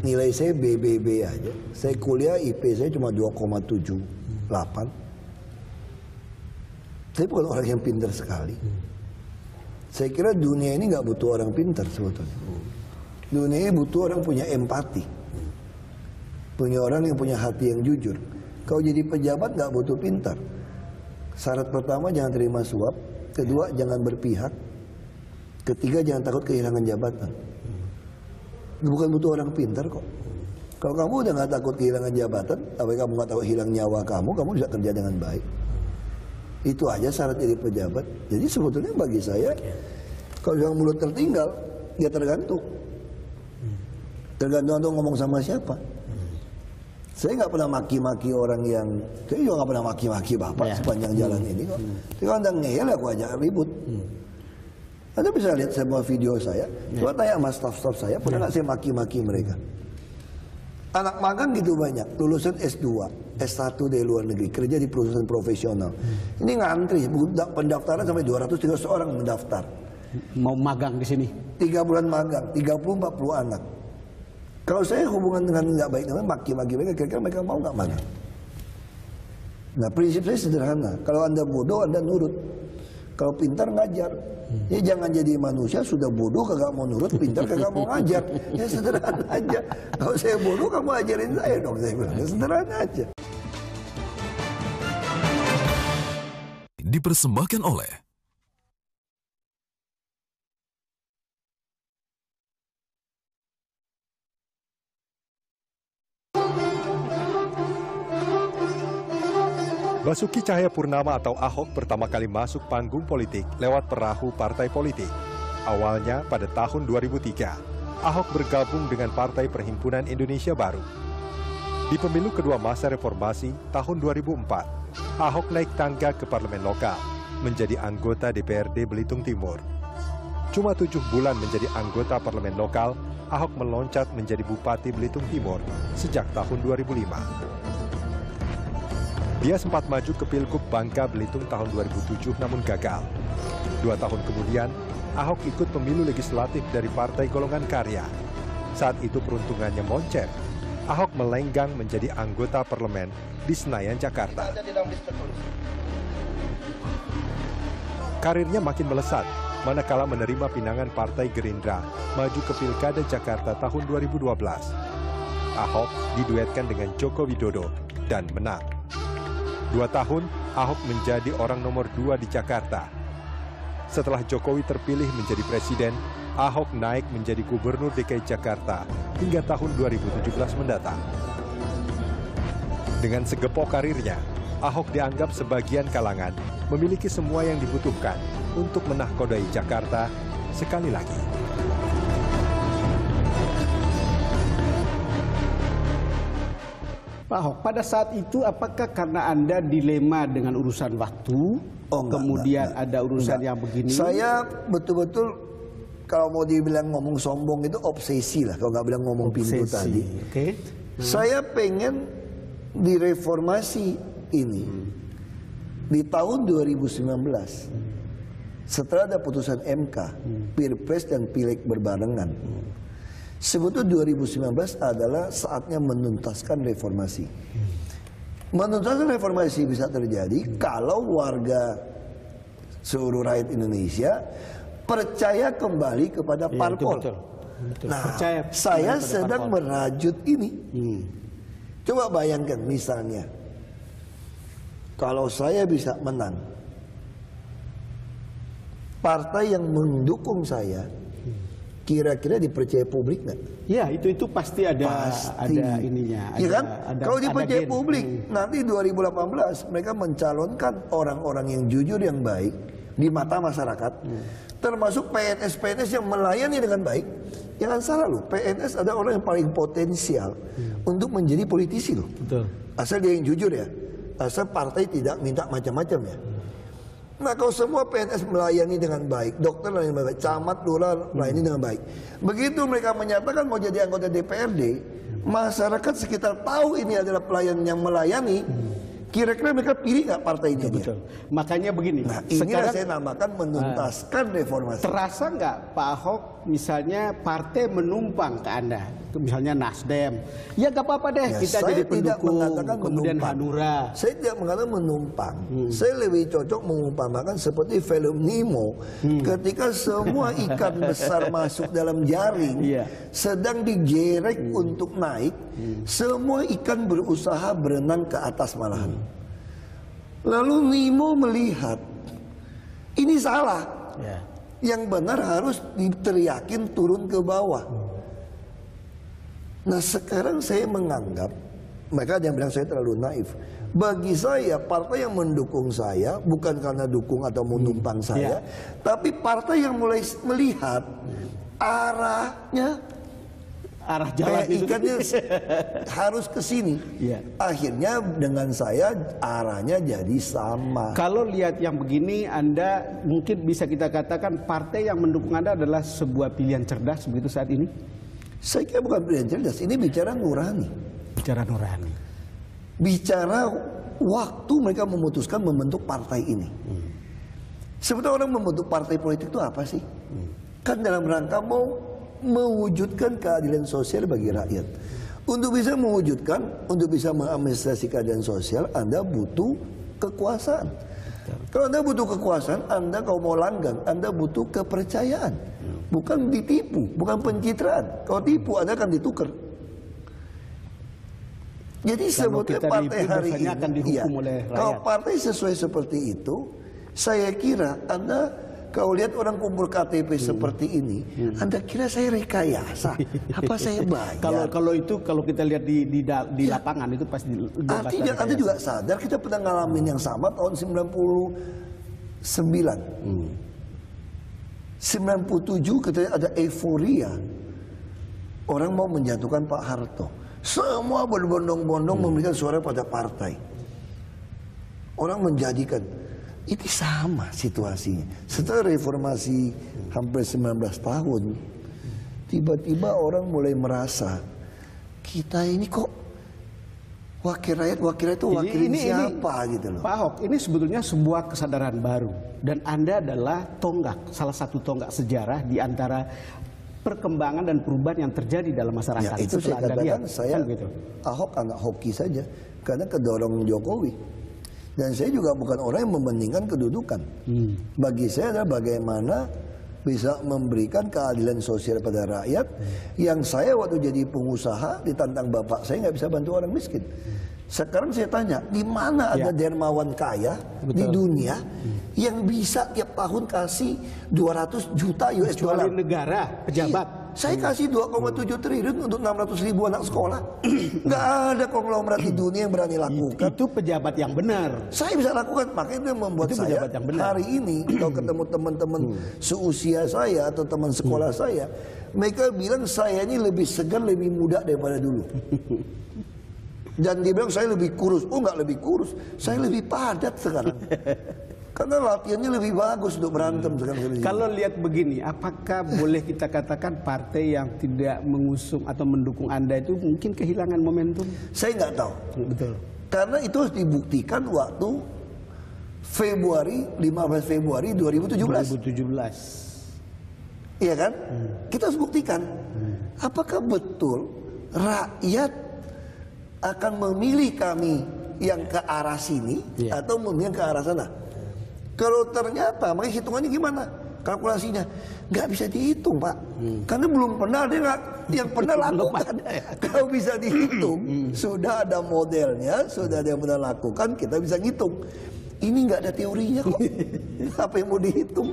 Nilai saya BBB aja. Saya kuliah IP saya cuma 2,78. Saya bukan orang yang pintar sekali. Saya kira dunia ini nggak butuh orang pintar sebetulnya. Dunia ini butuh orang punya empati, punya orang yang punya hati yang jujur. Kalau jadi pejabat nggak butuh pintar. Syarat pertama jangan terima suap, kedua jangan berpihak, ketiga jangan takut kehilangan jabatan. Bukan butuh orang pintar kok. Kalau kamu udah nggak takut kehilangan jabatan, tapi kamu nggak takut hilang nyawa kamu bisa kerja dengan baik. Itu aja syarat jadi pejabat. Jadi sebetulnya bagi saya, kalau yang mulut tertinggal, dia tergantung. Tergantung untuk ngomong sama siapa. Saya nggak pernah maki-maki orang yang, saya juga nggak pernah maki-maki bapak sepanjang jalan ini kok. Tapi kalau anda ngeyel, aku ajak ribut. Anda bisa lihat semua video saya. Coba tanya sama staff-staff saya, pernah nggak saya maki-maki mereka? Anak magang gitu banyak, lulusan S2, S1 dari luar negeri, kerja di perusahaan profesional. Ini ngantri, pendaftaran sampai 200-300 orang mendaftar.
Mau magang di sini?
3 bulan magang, 30-40 anak. Kalau saya hubungan dengan nggak baik dengan maki-maki mereka, kira-kira mereka mau nggak magang? Nah prinsip saya sederhana, kalau anda bodoh anda nurut, kalau pintar ngajar. Ya jangan jadi manusia sudah bodoh kagak mau nurut, pintar kagak mau ngajar. Ya sederhana aja. Kalau saya bodoh kamu ajarin saya dong, saya bilang. Ya sederhana aja.
Dipersembahkan oleh
Basuki Cahayapurnama atau Ahok pertama kali masuk panggung politik lewat perahu partai politik. Awalnya pada tahun 2003, Ahok bergabung dengan Partai Perhimpunan Indonesia Baru. Di pemilu kedua masa reformasi tahun 2004, Ahok naik tangga ke parlemen lokal, menjadi anggota DPRD Belitung Timur. Cuma 7 bulan menjadi anggota parlemen lokal, Ahok meloncat menjadi Bupati Belitung Timur sejak tahun 2005. Dia sempat maju ke Pilgub Bangka Belitung tahun 2007 namun gagal. 2 tahun kemudian, Ahok ikut pemilu legislatif dari Partai Golongan Karya. Saat itu peruntungannya moncet. Ahok melenggang menjadi anggota parlemen di Senayan, Jakarta. Karirnya makin melesat, manakala menerima pinangan Partai Gerindra maju ke Pilkada Jakarta tahun 2012. Ahok diduetkan dengan Joko Widodo dan menang. 2 tahun, Ahok menjadi orang nomor 2 di Jakarta. Setelah Jokowi terpilih menjadi presiden, Ahok naik menjadi gubernur DKI Jakarta hingga tahun 2017 mendatang. Dengan segepok karirnya, Ahok dianggap sebagian kalangan memiliki semua yang dibutuhkan untuk menahkodai Jakarta sekali lagi.
Pak Ahok, pada saat itu apakah karena Anda dilema dengan urusan waktu, kemudian ada urusan yang begini?
Saya betul-betul kalau mau dibilang ngomong sombong itu obsesi lah, kalau nggak bilang ngomong pintu tadi.
Okay.
Saya pengen direformasi ini di tahun 2019. Setelah ada putusan MK, Pilpres dan Pileg berbarengan. Sebetulnya 2019 adalah saatnya menuntaskan reformasi. Menuntaskan reformasi bisa terjadi kalau warga seluruh rakyat Indonesia percaya kembali kepada parpol.
Betul.
Nah,
percaya
saya sedang merajut ini. Coba bayangkan misalnya kalau saya bisa menang, partai yang mendukung saya kira-kira dipercaya publik nggak?
Ya, itu pasti ada ininya.
Iya kan? Kalau dipercaya
gen.
publik, nanti 2018 mereka mencalonkan orang-orang yang jujur, yang baik di mata masyarakat, termasuk PNS-PNS yang melayani dengan baik. Jangan salah loh, PNS ada orang yang paling potensial untuk menjadi politisi loh.
Betul.
Asal dia yang jujur ya, asal partai tidak minta macam-macam ya. Nah, kalau semua PNS melayani dengan baik, dokter melayani dengan baik, camat, lurah melayani dengan baik, begitu mereka menyatakan mau jadi anggota DPRD, masyarakat sekitar tahu ini adalah pelayan yang melayani, kira-kira mereka pilih nggak partai ini?
Betul. Makanya begini.
Nah, inilah
sekarang
saya namakan menuntaskan reformasi.
terasa nggak Pak Ahok misalnya partai menumpang ke Anda, misalnya Nasdem, ya nggak apa-apa deh,
Ya,
kita
saya
jadi
tidak
pendukung,
mengatakan
kemudian
menumpang.
Hanura.
Saya tidak mengatakan menumpang. Saya lebih cocok mengumpamakan seperti film Nemo, ketika semua ikan besar masuk dalam jaring,
Iya.
sedang digerek untuk naik, semua ikan berusaha berenang ke atas malahan. Lalu Nemo melihat ini salah.
Ya.
Yang benar harus diteriakin turun ke bawah. Nah, sekarang saya menganggap, mereka ada yang bilang saya terlalu naif. Bagi saya, partai yang mendukung saya bukan karena dukung atau menumpang saya, tapi partai yang mulai melihat arahnya,
Arah jalan itu.
ikannya harus ke sini.
Iya.
Akhirnya dengan saya arahnya jadi sama.
Kalau lihat yang begini, Anda mungkin bisa kita katakan partai yang mendukung Anda adalah sebuah pilihan cerdas begitu saat ini?
Saya kira bukan pilihan cerdas, ini bicara nurani.
Bicara nurani.
Bicara waktu mereka memutuskan membentuk partai ini. Sebetulnya orang membentuk partai politik itu apa sih? Kan dalam rangka mau mewujudkan keadilan sosial bagi rakyat. Untuk bisa mewujudkan, untuk bisa mengadministrasi keadilan sosial, Anda butuh kekuasaan. Kalau Anda butuh kekuasaan, Anda kalau mau langgang, Anda butuh kepercayaan. Bukan ditipu, bukan pencitraan. Kalau tipu, Anda akan ditukar. Jadi sebetulnya
kita
partai
nipu,
hari
biasanya
ini,
akan dihukum oleh
kalau
rakyat.
partai sesuai seperti itu, saya kira Anda kalau lihat orang kumpul KTP seperti ini, Anda kira saya rekayasa? Apa saya bayar?
Kalau kita lihat di lapangan itu pasti.
Artinya Anda juga sadar kita pernah ngalamin yang sama tahun 99. 97 katanya ada euforia. Orang mau menjatuhkan Pak Harto. Semua berbondong-bondong memberikan suara pada partai. Orang menjadikan. Ini sama situasinya. Setelah reformasi hampir 19 tahun, tiba-tiba orang mulai merasa kita ini kok wakil rakyat itu wakilin siapa gitu loh.
Pak Ahok, ini sebetulnya sebuah kesadaran baru dan Anda adalah tonggak, salah satu tonggak sejarah di antara perkembangan dan perubahan yang terjadi dalam masyarakat.
Ya, itu saya katakan saya
kan gitu.
Ahok anak hoki saja karena kedorong Jokowi. Dan saya juga bukan orang yang mementingkan kedudukan. Bagi saya adalah bagaimana bisa memberikan keadilan sosial pada rakyat. Yang saya waktu jadi pengusaha ditantang bapak saya nggak bisa bantu orang miskin. Sekarang saya tanya, di mana ada dermawan kaya di dunia yang bisa tiap tahun kasih 200 juta US dollar?
Kecuali negara, pejabat.
Iya. Saya kasih 2,7 triliun untuk 600.000 anak sekolah. Nggak ada konglomerat di dunia yang berani lakukan.
Itu pejabat yang benar.
Saya bisa lakukan, makanya itu yang membuat
Itu
saya
pejabat yang benar.
hari ini kalau ketemu teman-teman seusia saya atau teman sekolah saya, mereka bilang saya ini lebih segar, lebih muda daripada dulu. Dan dia bilang saya lebih kurus. Oh, nggak lebih kurus, saya lebih padat sekarang. Karena latihannya lebih bagus untuk berantem sekarang.
Kalau lihat begini, apakah boleh kita katakan partai yang tidak mengusung atau mendukung Anda itu mungkin kehilangan momentum?
Saya nggak tahu.
Betul.
Karena itu harus dibuktikan waktu 15 Februari 2017. Iya kan? Kita harus buktikan. Apakah betul rakyat akan memilih kami yang ke arah sini atau memilih yang ke arah sana? Kalau ternyata, makanya hitungannya gimana? kalkulasinya nggak bisa dihitung, Pak. Karena belum pernah ada yang pernah lakukan. Kalau bisa dihitung, sudah ada modelnya, sudah ada yang pernah lakukan, kita bisa ngitung. Ini nggak ada teorinya kok. Apa yang mau dihitung?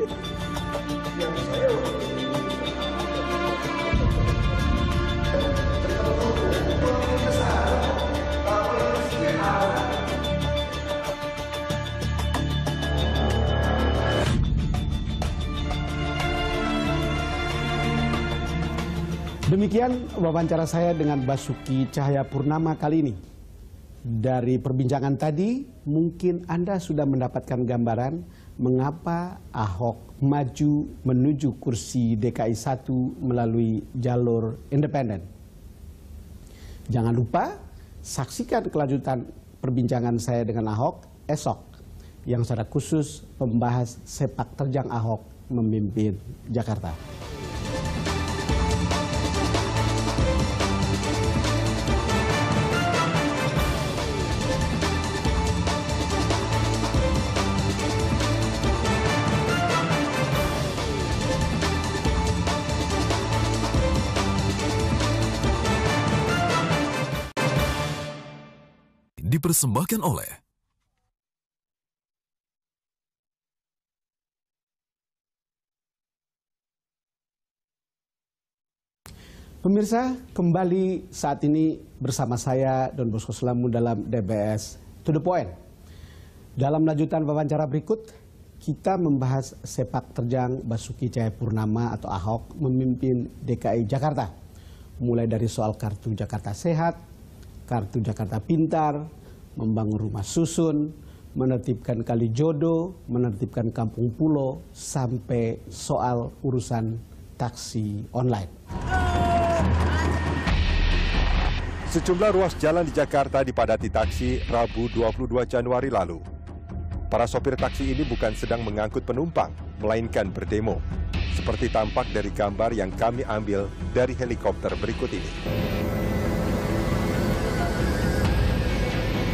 Demikian wawancara saya dengan Basuki Cahayapurnama kali ini. Dari perbincangan tadi, mungkin Anda sudah mendapatkan gambaran mengapa Ahok maju menuju kursi DKI 1 melalui jalur independen. Jangan lupa saksikan kelanjutan perbincangan saya dengan Ahok esok yang secara khusus membahas sepak terjang Ahok memimpin Jakarta.
Dipersembahkan oleh
pemirsa, kembali saat ini bersama saya Don Bosco Slamu dalam DBS To The Point. Dalam lanjutan wawancara berikut, kita membahas sepak terjang Basuki Cahayapurnama atau Ahok memimpin DKI Jakarta. Mulai dari soal kartu Jakarta Sehat, kartu Jakarta Pintar, membangun rumah susun, menertibkan kali jodoh, menertibkan kampung pulau, sampai soal urusan taksi online.
Sejumlah ruas jalan di Jakarta dipadati taksi Rabu 22 Januari lalu. Para sopir taksi ini bukan sedang mengangkut penumpang, melainkan berdemo. Seperti tampak dari gambar yang kami ambil dari helikopter berikut ini.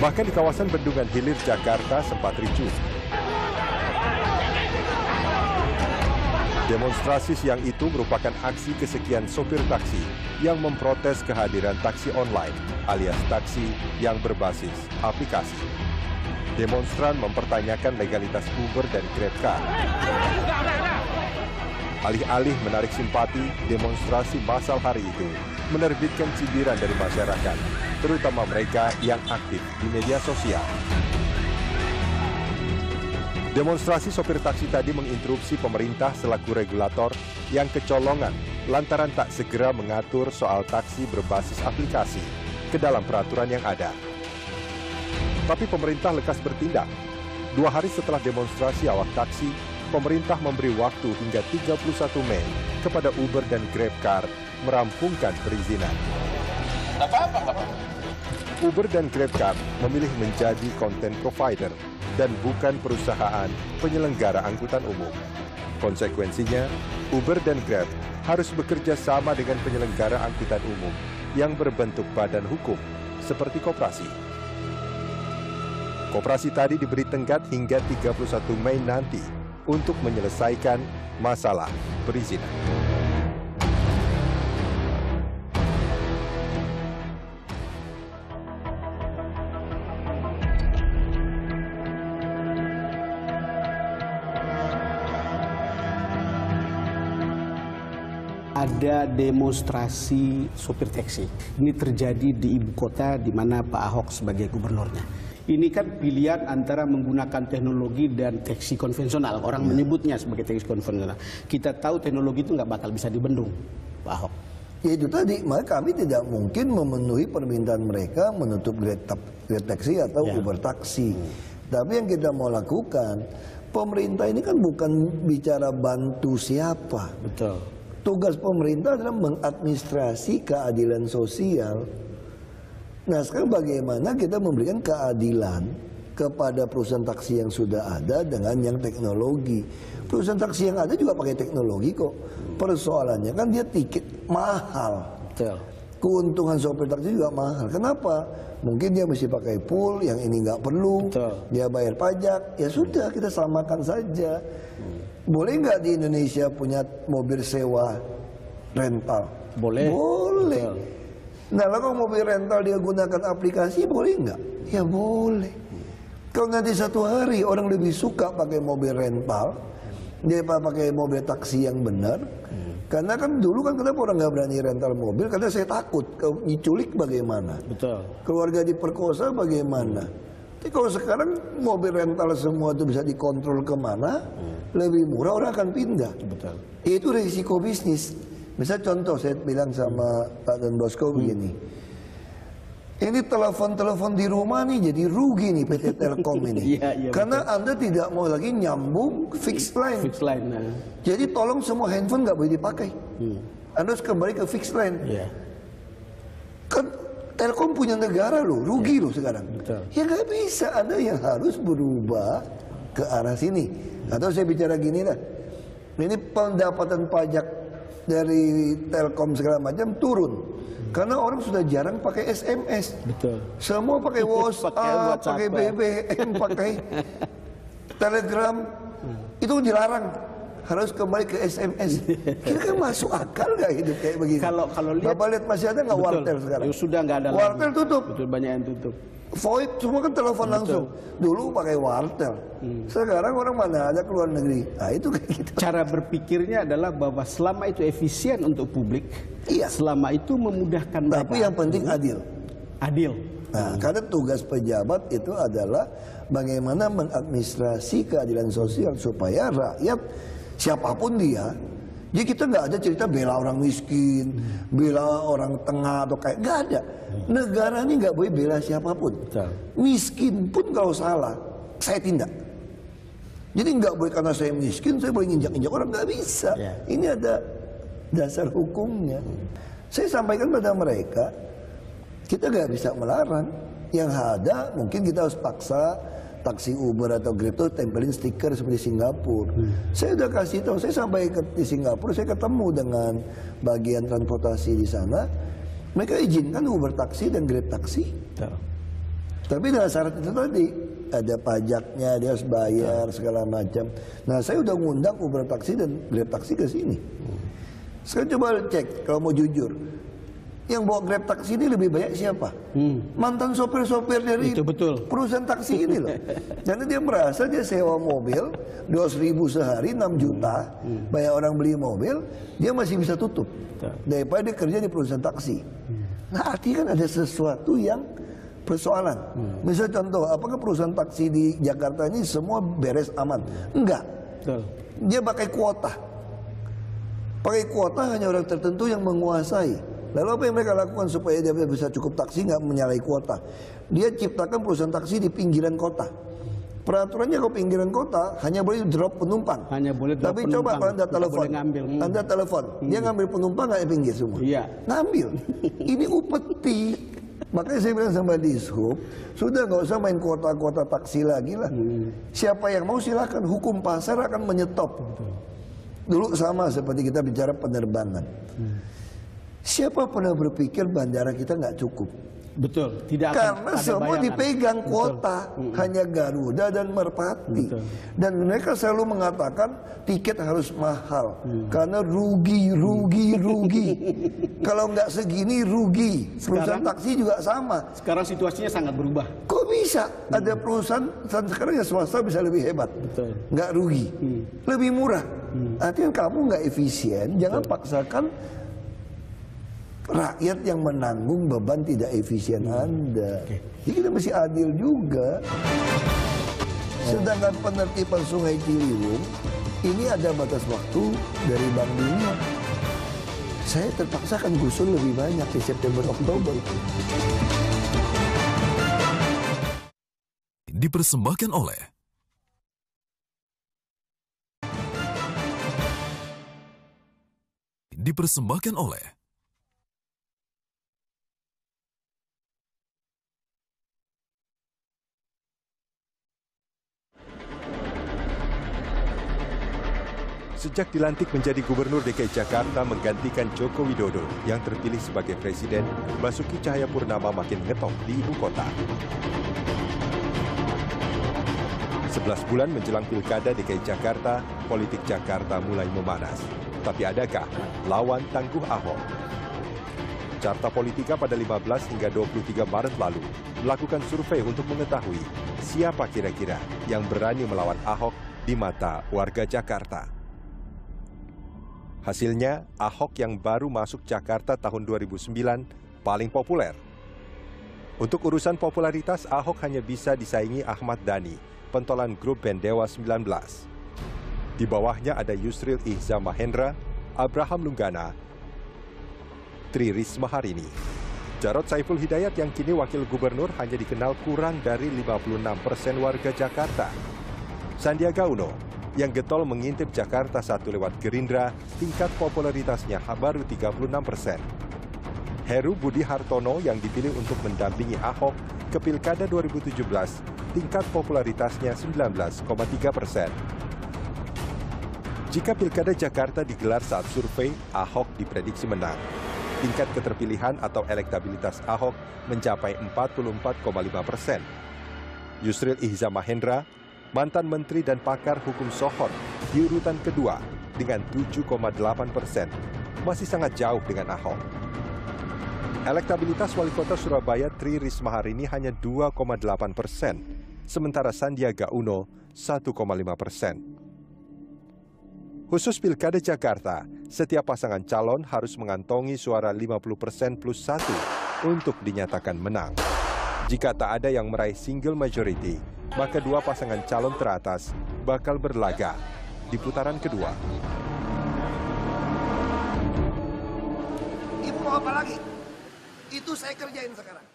Bahkan di kawasan Bendungan Hilir, Jakarta sempat ricuh. Demonstrasi siang itu merupakan aksi kesekian sopir taksi yang memprotes kehadiran taksi online alias taksi yang berbasis aplikasi. Demonstran mempertanyakan legalitas Uber dan GrabCar. Alih-alih menarik simpati, demonstrasi massal hari itu menerbitkan cibiran dari masyarakat, terutama mereka yang aktif di media sosial. Demonstrasi sopir taksi tadi menginterupsi pemerintah selaku regulator yang kecolongan lantaran tak segera mengatur soal taksi berbasis aplikasi ke dalam peraturan yang ada. Tapi pemerintah lekas bertindak. 2 hari setelah demonstrasi awak taksi, pemerintah memberi waktu hingga 31 Mei kepada Uber dan GrabCar merampungkan perizinan. Uber dan GrabCar memilih menjadi content provider dan bukan perusahaan penyelenggara angkutan umum. Konsekuensinya, Uber dan Grab harus bekerja sama dengan penyelenggara angkutan umum yang berbentuk badan hukum seperti koperasi. Koperasi tadi diberi tenggat hingga 31 Mei nanti untuk menyelesaikan masalah perizinan.
Ada demonstrasi sopir taksi. Ini terjadi di ibu kota di mana Pak Ahok sebagai gubernurnya. Ini kan pilihan antara menggunakan teknologi dan taksi konvensional. Orang menyebutnya sebagai taksi konvensional. Kita tahu teknologi itu nggak bakal bisa dibendung, Pak Ahok.
Ya itu tadi, maka kami tidak mungkin memenuhi permintaan mereka menutup Grab taksi atau Uber taksi. Tapi yang kita mau lakukan, pemerintah ini kan bukan bicara bantu siapa.
Betul.
Tugas pemerintah adalah mengadministrasi keadilan sosial. Nah sekarang bagaimana kita memberikan keadilan kepada perusahaan taksi yang sudah ada dengan yang teknologi. Perusahaan taksi yang ada juga pakai teknologi kok. Persoalannya kan dia tiket mahal.
Betul.
Keuntungan sopir taksi juga mahal. Kenapa? Mungkin dia mesti pakai pool, yang ini nggak perlu.
Betul.
Dia bayar pajak. Ya sudah, kita samakan saja. Boleh nggak di Indonesia punya mobil sewa rental?
Boleh.
Boleh.
Betul.
Nah, kalau mobil rental dia gunakan aplikasi, boleh nggak? Ya boleh. Kalau nanti satu hari orang lebih suka pakai mobil rental, dia pakai mobil taksi yang benar. Karena kan dulu kan kenapa orang nggak berani rental mobil? Karena saya takut kalau diculik bagaimana?
Betul.
Keluarga diperkosa bagaimana? Tapi kalau sekarang mobil rental semua itu bisa dikontrol kemana, lebih murah, orang akan pindah.
Betul.
Itu risiko bisnis. Misal contoh saya bilang sama Pak Don Bosco begini, ini telepon-telepon di rumah nih jadi rugi nih PT Telkom ini.
Iya,
Karena Anda tidak mau lagi nyambung fixed line.
Fixed line.
Jadi tolong semua handphone nggak boleh dipakai. Anda harus kembali ke fixed line.
Iya.
Kan Telkom punya negara loh, rugi loh sekarang.
Betul.
Ya nggak bisa, Anda yang harus berubah ke arah sini. Atau saya bicara gini lah, ini pendapatan pajak dari Telkom segala macam turun. Karena orang sudah jarang pakai SMS.
Betul.
Semua pakai WhatsApp, pakai BBM, pakai Telegram. Itu dilarang. Harus kembali ke SMS. Kira-kira masuk akal nggak hidup kayak begini?
Kalau lihat,
Bapak lihat masih ada nggak wartel sekarang?
Ya, sudah nggak ada.
Wartel tutup.
Betul, banyak yang tutup.
Void, semua kan telepon langsung. Dulu pakai wartel. Sekarang orang mana ada ke luar negeri. Nah itu kayak gitu.
Cara berpikirnya adalah bahwa selama itu efisien untuk publik,
Iya.
selama itu memudahkan mereka.
Tapi yang penting adil.
Adil.
Nah, karena tugas pejabat itu adalah bagaimana mengadministrasi keadilan sosial supaya rakyat siapapun dia. Jadi kita nggak ada cerita bela orang miskin, bela orang tengah atau kayak nggak ada. Negara ini nggak boleh bela siapapun.
Betul.
Miskin pun kalau salah, saya tindak. Jadi nggak boleh karena saya miskin saya boleh nginjak-injak orang, nggak bisa.
Ya.
Ini ada dasar hukumnya. Saya sampaikan pada mereka, kita nggak bisa melarang. Yang ada mungkin kita harus paksa taksi Uber atau Grab itu tempelin stiker seperti Singapura. Saya udah kasih tahu, saya sampai di Singapura, saya ketemu dengan bagian transportasi di sana. Mereka izinkan Uber taksi dan Grab taksi.
Betul.
Tapi dengan syarat itu tadi, ada pajaknya, dia harus bayar segala macam. Nah, saya udah ngundang Uber taksi dan Grab taksi ke sini. Sekarang coba cek kalau mau jujur. Yang bawa Grab taksi ini lebih banyak siapa? Mantan sopir-sopir dari
Itu betul.
perusahaan taksi ini loh. Karena dia merasa dia sewa mobil 200.000 sehari, 6 juta. Banyak orang beli mobil, dia masih bisa tutup. Daripada dia kerja di perusahaan taksi. Nah, artinya kan ada sesuatu yang persoalan. Misal contoh, apakah perusahaan taksi di Jakarta ini semua beres aman? Enggak.
Betul.
Dia pakai kuota. Pakai kuota hanya orang tertentu yang menguasai. Lalu apa yang mereka lakukan supaya dia bisa cukup taksi nggak menyalahi kuota? Dia ciptakan perusahaan taksi di pinggiran kota. Peraturannya kalau pinggiran kota hanya boleh drop penumpang.
Hanya boleh drop
Tapi
penumpang.
coba kalau Anda
Tidak
telepon,
boleh ngambil.
Anda telepon, dia ngambil penumpang nggak di pinggir semua?
Iya.
Ngambil. Ini upeti. Makanya saya bilang sama Dishub, sudah nggak usah main kuota-kuota taksi lagi lah. Siapa yang mau silakan, hukum pasar akan menyetop. Dulu sama seperti kita bicara penerbangan. Siapa pernah berpikir bandara kita nggak cukup?
Betul. Tidak akan
Karena
ada
semua
bayangan.
dipegang
Betul.
kuota, hanya Garuda dan Merpati.
Betul.
Dan mereka selalu mengatakan tiket harus mahal karena rugi. Kalau nggak segini rugi. Perusahaan taksi juga sama.
Sekarang situasinya sangat berubah.
Kok bisa ada perusahaan sekarang yang swasta bisa lebih hebat,
Betul.
nggak rugi, lebih murah. Artinya kamu nggak efisien, jangan paksakan rakyat yang menanggung beban tidak efisien Anda. Jadi kita mesti adil juga. Sedangkan penertiban Sungai Ciliwung ini ada batas waktu dari Bank Dunia. Saya terpaksa akan gusur lebih banyak di September Oktober.
Dipersembahkan oleh
Sejak dilantik menjadi Gubernur DKI Jakarta menggantikan Joko Widodo yang terpilih sebagai Presiden, Basuki Cahayapurnama makin ngetop di ibu kota. 11 bulan menjelang Pilkada DKI Jakarta, politik Jakarta mulai memanas. Tapi adakah lawan tangguh Ahok? Carta Politika pada 15 hingga 23 Maret lalu melakukan survei untuk mengetahui siapa kira-kira yang berani melawan Ahok di mata warga Jakarta. Hasilnya, Ahok yang baru masuk Jakarta tahun 2009 paling populer. Untuk urusan popularitas, Ahok hanya bisa disaingi Ahmad Dhani, pentolan grup band Dewa 19. Di bawahnya ada Yusril Ihza Mahendra, Abraham Lunggana, Tri Risma Harini. Jarod Saiful Hidayat yang kini wakil gubernur hanya dikenal kurang dari 56% warga Jakarta. Sandiaga Uno yang getol mengintip Jakarta 1 lewat Gerindra, tingkat popularitasnya baru 36%. Heru Budi Hartono yang dipilih untuk mendampingi Ahok ke Pilkada 2017, tingkat popularitasnya 19,3%. Jika Pilkada Jakarta digelar saat survei, Ahok diprediksi menang. Tingkat keterpilihan atau elektabilitas Ahok mencapai 44,5%. Yusril Ihza Mahendra, mantan menteri dan pakar hukum Sohor, di urutan kedua dengan 7,8%, masih sangat jauh dengan Ahok. Elektabilitas wali kota Surabaya Tri Risma Harini hanya 2,8%, sementara Sandiaga Uno 1,5%. Khusus Pilkada Jakarta, setiap pasangan calon harus mengantongi suara 50% plus 1 untuk dinyatakan menang. Jika tak ada yang meraih single majority, maka dua pasangan calon teratas bakal berlaga di putaran kedua.
Ibu mau apa lagi? Itu saya kerjain sekarang.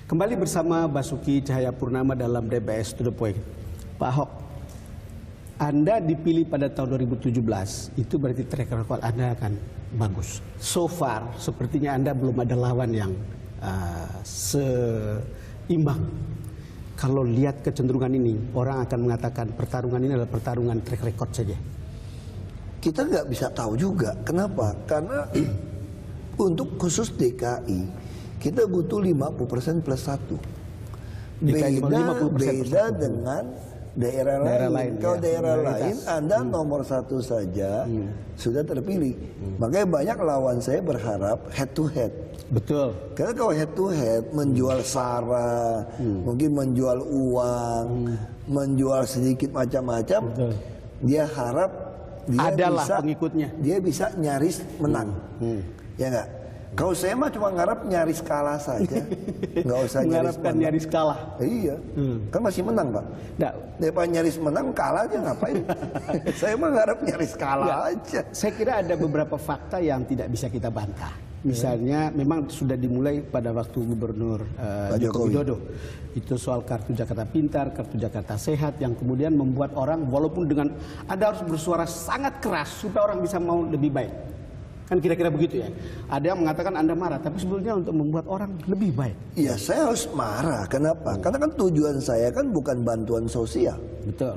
Kembali bersama Basuki Cahayapurnama dalam DBS To The Point. Pak Ahok, Anda dipilih pada tahun 2017, itu berarti track record Anda akan bagus. So far, sepertinya Anda belum ada lawan yang seimbang. Kalau lihat kecenderungan ini, orang akan mengatakan pertarungan ini adalah pertarungan track record saja.
Kita nggak bisa tahu juga. Kenapa? Karena untuk khusus DKI, kita butuh 50% plus 1. Beda dengan daerah lain. Kalau daerah lain, Anda nomor 1 saja sudah terpilih. Makanya banyak lawan saya berharap head to head.
Betul.
Karena kalau head to head, menjual sara, mungkin menjual uang, menjual sedikit macam-macam, dia harap dia
adalah
bisa,
pengikutnya.
Dia bisa nyaris menang. Ya nggak? Kalau saya mah cuma ngarap nyaris kalah saja, nggak usah
mengharapkan nyaris kalah.
Iya, kan masih menang Pak.
Nggak.
Daripada nyaris menang, kalah aja ngapain? Saya mah ngarap nyaris kalah aja.
Saya kira ada beberapa fakta yang tidak bisa kita bantah. Misalnya, memang sudah dimulai pada waktu Gubernur Joko Widodo. Itu soal kartu Jakarta Pintar, kartu Jakarta Sehat, yang kemudian membuat orang, walaupun dengan Anda harus bersuara sangat keras supaya orang bisa mau lebih baik. Kan kira-kira begitu ya. Ada yang mengatakan Anda marah, tapi sebetulnya untuk membuat orang lebih baik.
Iya, saya harus marah. Kenapa? Karena kan tujuan saya kan bukan bantuan sosial.
Betul.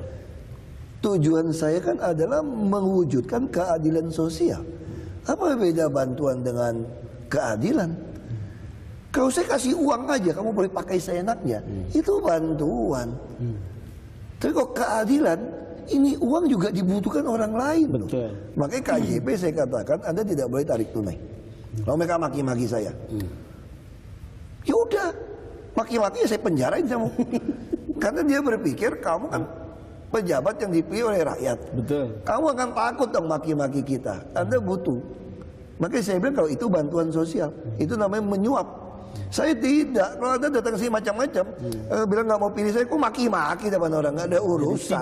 Tujuan saya kan adalah mewujudkan keadilan sosial. Apa beda bantuan dengan keadilan? Kalau saya kasih uang aja, kamu boleh pakai seenaknya, itu bantuan. Tapi kok keadilan, ini uang juga dibutuhkan orang lain.
Betul.
Makanya KJP saya katakan Anda tidak boleh tarik tunai. Kalau mereka maki-maki saya, ya udah, maki-maki saya penjarain kamu. Karena dia berpikir kamu kan pejabat yang dipilih oleh rakyat.
Betul.
Kamu akan takut dong maki-maki kita. Anda butuh. Makanya saya bilang kalau itu bantuan sosial, itu namanya menyuap. Saya tidak. Kalau Anda datang sini macam-macam, bilang nggak mau pilih saya, kok maki-maki depan orang, nggak ada urusan.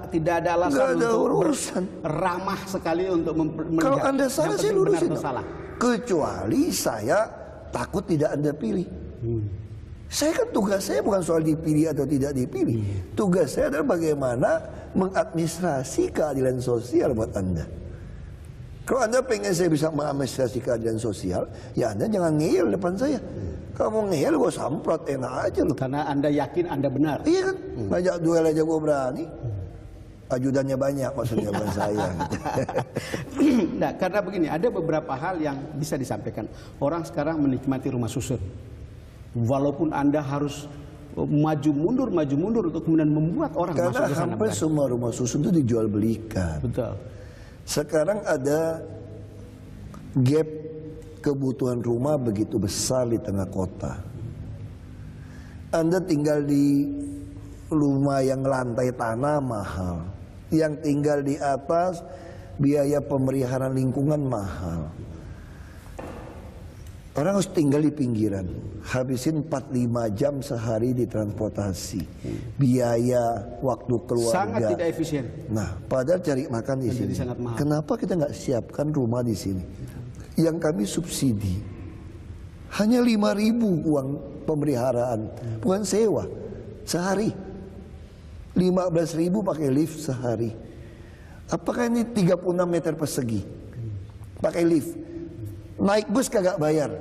Tidak ada alasan
nggak ada
untuk
urusan.
ramah sekali untuk
Kalau Anda salah, saya lurusin.
Salah.
Kecuali saya takut tidak Anda pilih. Saya kan tugas saya bukan soal dipilih atau tidak dipilih. Tugas saya adalah bagaimana mengadministrasi keadilan sosial buat Anda. Kalau Anda pengen saya bisa mengadministrasi keadilan sosial, ya Anda jangan ngeyel depan saya. Kamu ngeyel, gue samprot, enak aja loh.
Karena Anda yakin Anda benar.
Iya kan, ngajak duel aja gue berani. Ajudannya banyak maksudnya bukan saya.
Nah, karena begini, ada beberapa hal yang bisa disampaikan. Orang sekarang menikmati rumah susun. Walaupun Anda harus maju mundur untuk kemudian membuat orang
Karena
masuk ke sana.
hampir semua rumah susun itu dijual belikan.
Betul.
Sekarang ada gap kebutuhan rumah begitu besar di tengah kota. Anda tinggal di rumah yang lantai tanah mahal, yang tinggal di atas biaya pemeliharaan lingkungan mahal. Orang harus tinggal di pinggiran, habisin 4-5 jam sehari di transportasi, biaya waktu keluarga.
Sangat tidak efisien.
Nah, padahal cari makan di sini.
Sangat mahal.
Kenapa kita nggak siapkan rumah di sini? Yang kami subsidi hanya 5.000 uang pemeliharaan, bukan sewa, sehari. 15.000 pakai lift sehari. Apakah ini 36 meter persegi? Pakai lift. Naik bus kagak bayar.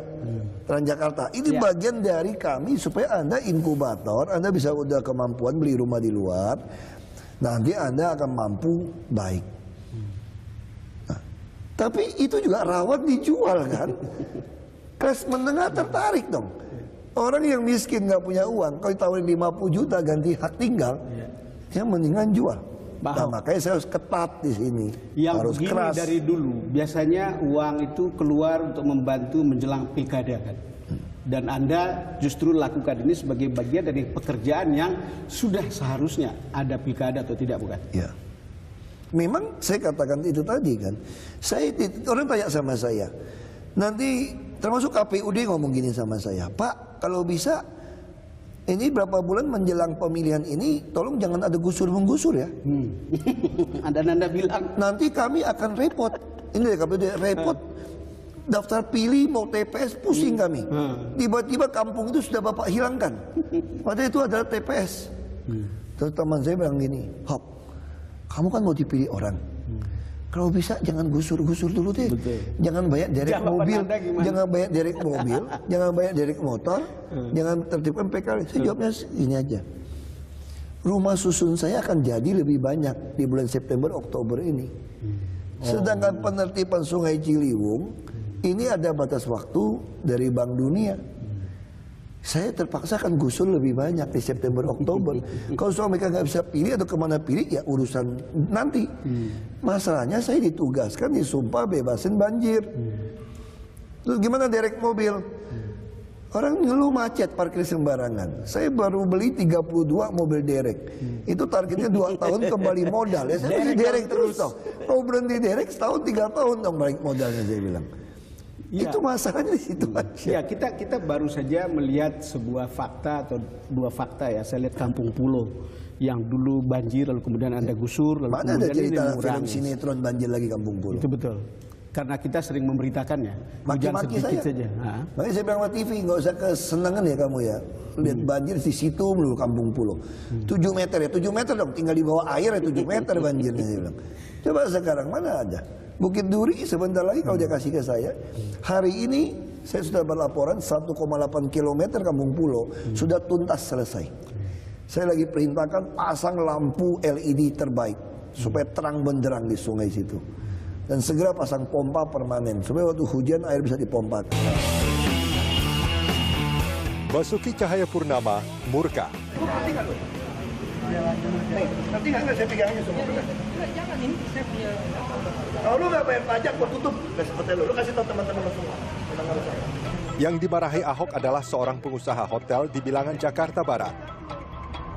Transjakarta. Ini bagian dari kami supaya Anda inkubator, Anda bisa udah kemampuan beli rumah di luar. Nanti Anda akan mampu baik. Nah, tapi itu juga rawan dijual kan? Kelas menengah tertarik dong. Orang yang miskin nggak punya uang, kalau ditawarin 50 juta ganti hak tinggal, ya mendingan jual. Nah, makanya saya harus ketat di sini.
Yang
harus
begini
keras.
dari dulu, biasanya uang itu keluar untuk membantu menjelang pilkada kan. Dan Anda justru lakukan ini sebagai bagian dari pekerjaan yang sudah seharusnya ada pilkada atau tidak, bukan?
Ya. Memang saya katakan itu tadi kan. Orang tanya sama saya. Nanti termasuk KPUD ngomong gini sama saya, Pak, kalau bisa ini berapa bulan menjelang pemilihan ini, tolong jangan ada gusur-menggusur ya.
Anda bilang
nanti kami akan repot. Ini ya KPUD repot. Daftar pilih mau TPS pusing kami. Tiba-tiba kampung itu sudah Bapak hilangkan. Padahal itu adalah TPS. Terus teman saya bilang gini, Hop, kamu kan mau dipilih orang. Kalau bisa jangan gusur-gusur dulu deh.
Betul.
Jangan banyak derek mobil, jangan banyak derek mobil, jangan banyak derek motor, jangan tertibkan PKL. Saya jawabnya ini aja. Rumah susun saya akan jadi lebih banyak di bulan September, Oktober ini. Sedangkan penertiban Sungai Ciliwung ini ada batas waktu dari Bank Dunia. Saya terpaksa akan gusur lebih banyak di September, Oktober. Kalau suami mereka nggak bisa pilih atau kemana pilih, ya urusan nanti. Masalahnya saya ditugaskan, disumpah bebasin banjir. Terus gimana derek mobil? Orang ngeluh macet, parkir sembarangan. Saya baru beli 32 mobil derek. Itu targetnya 2 tahun kembali modal. Ya saya beli derek terus dong. Kalau berhenti derek setahun 3 tahun dong balik modalnya, saya bilang. Ya. Itu masalahnya di situ aja.
Ya, kita baru saja melihat sebuah fakta atau 2 fakta ya. Saya lihat Kampung Pulo yang dulu banjir lalu kemudian Anda gusur lalu
mana
kemudian
ada cerita
ini
film sinetron banjir lagi Kampung Pulo.
Itu betul. Karena kita sering memberitakannya. Hujan
Maki-maki
sedikit
saya.
saja.
Makanya saya bilang sama TV, nggak usah kesenangan ya kamu ya. Lihat banjir di situ dulu Kampung Pulo. 7 meter ya, 7 meter dong. Tinggal di bawah air ya 7 meter banjirnya, saya bilang. Coba sekarang mana ada? Bukit Duri sebentar lagi kalau dia kasih ke saya. Hari ini saya sudah berlaporan 1,8 km Kampung Pulo sudah tuntas selesai. Saya lagi perintahkan pasang lampu LED terbaik supaya terang benderang di sungai situ. Dan segera pasang pompa permanen supaya waktu hujan air bisa dipompa.
Basuki Cahayapurnama murka.
Nanti nggak saya pegangnya semua. Jangan, ini saya punya. Kalau lu nggak bayar pajak, gua tutup. Lu kasih tahu teman-teman semua.
Yang dimarahi Ahok adalah seorang pengusaha hotel di bilangan Jakarta Barat.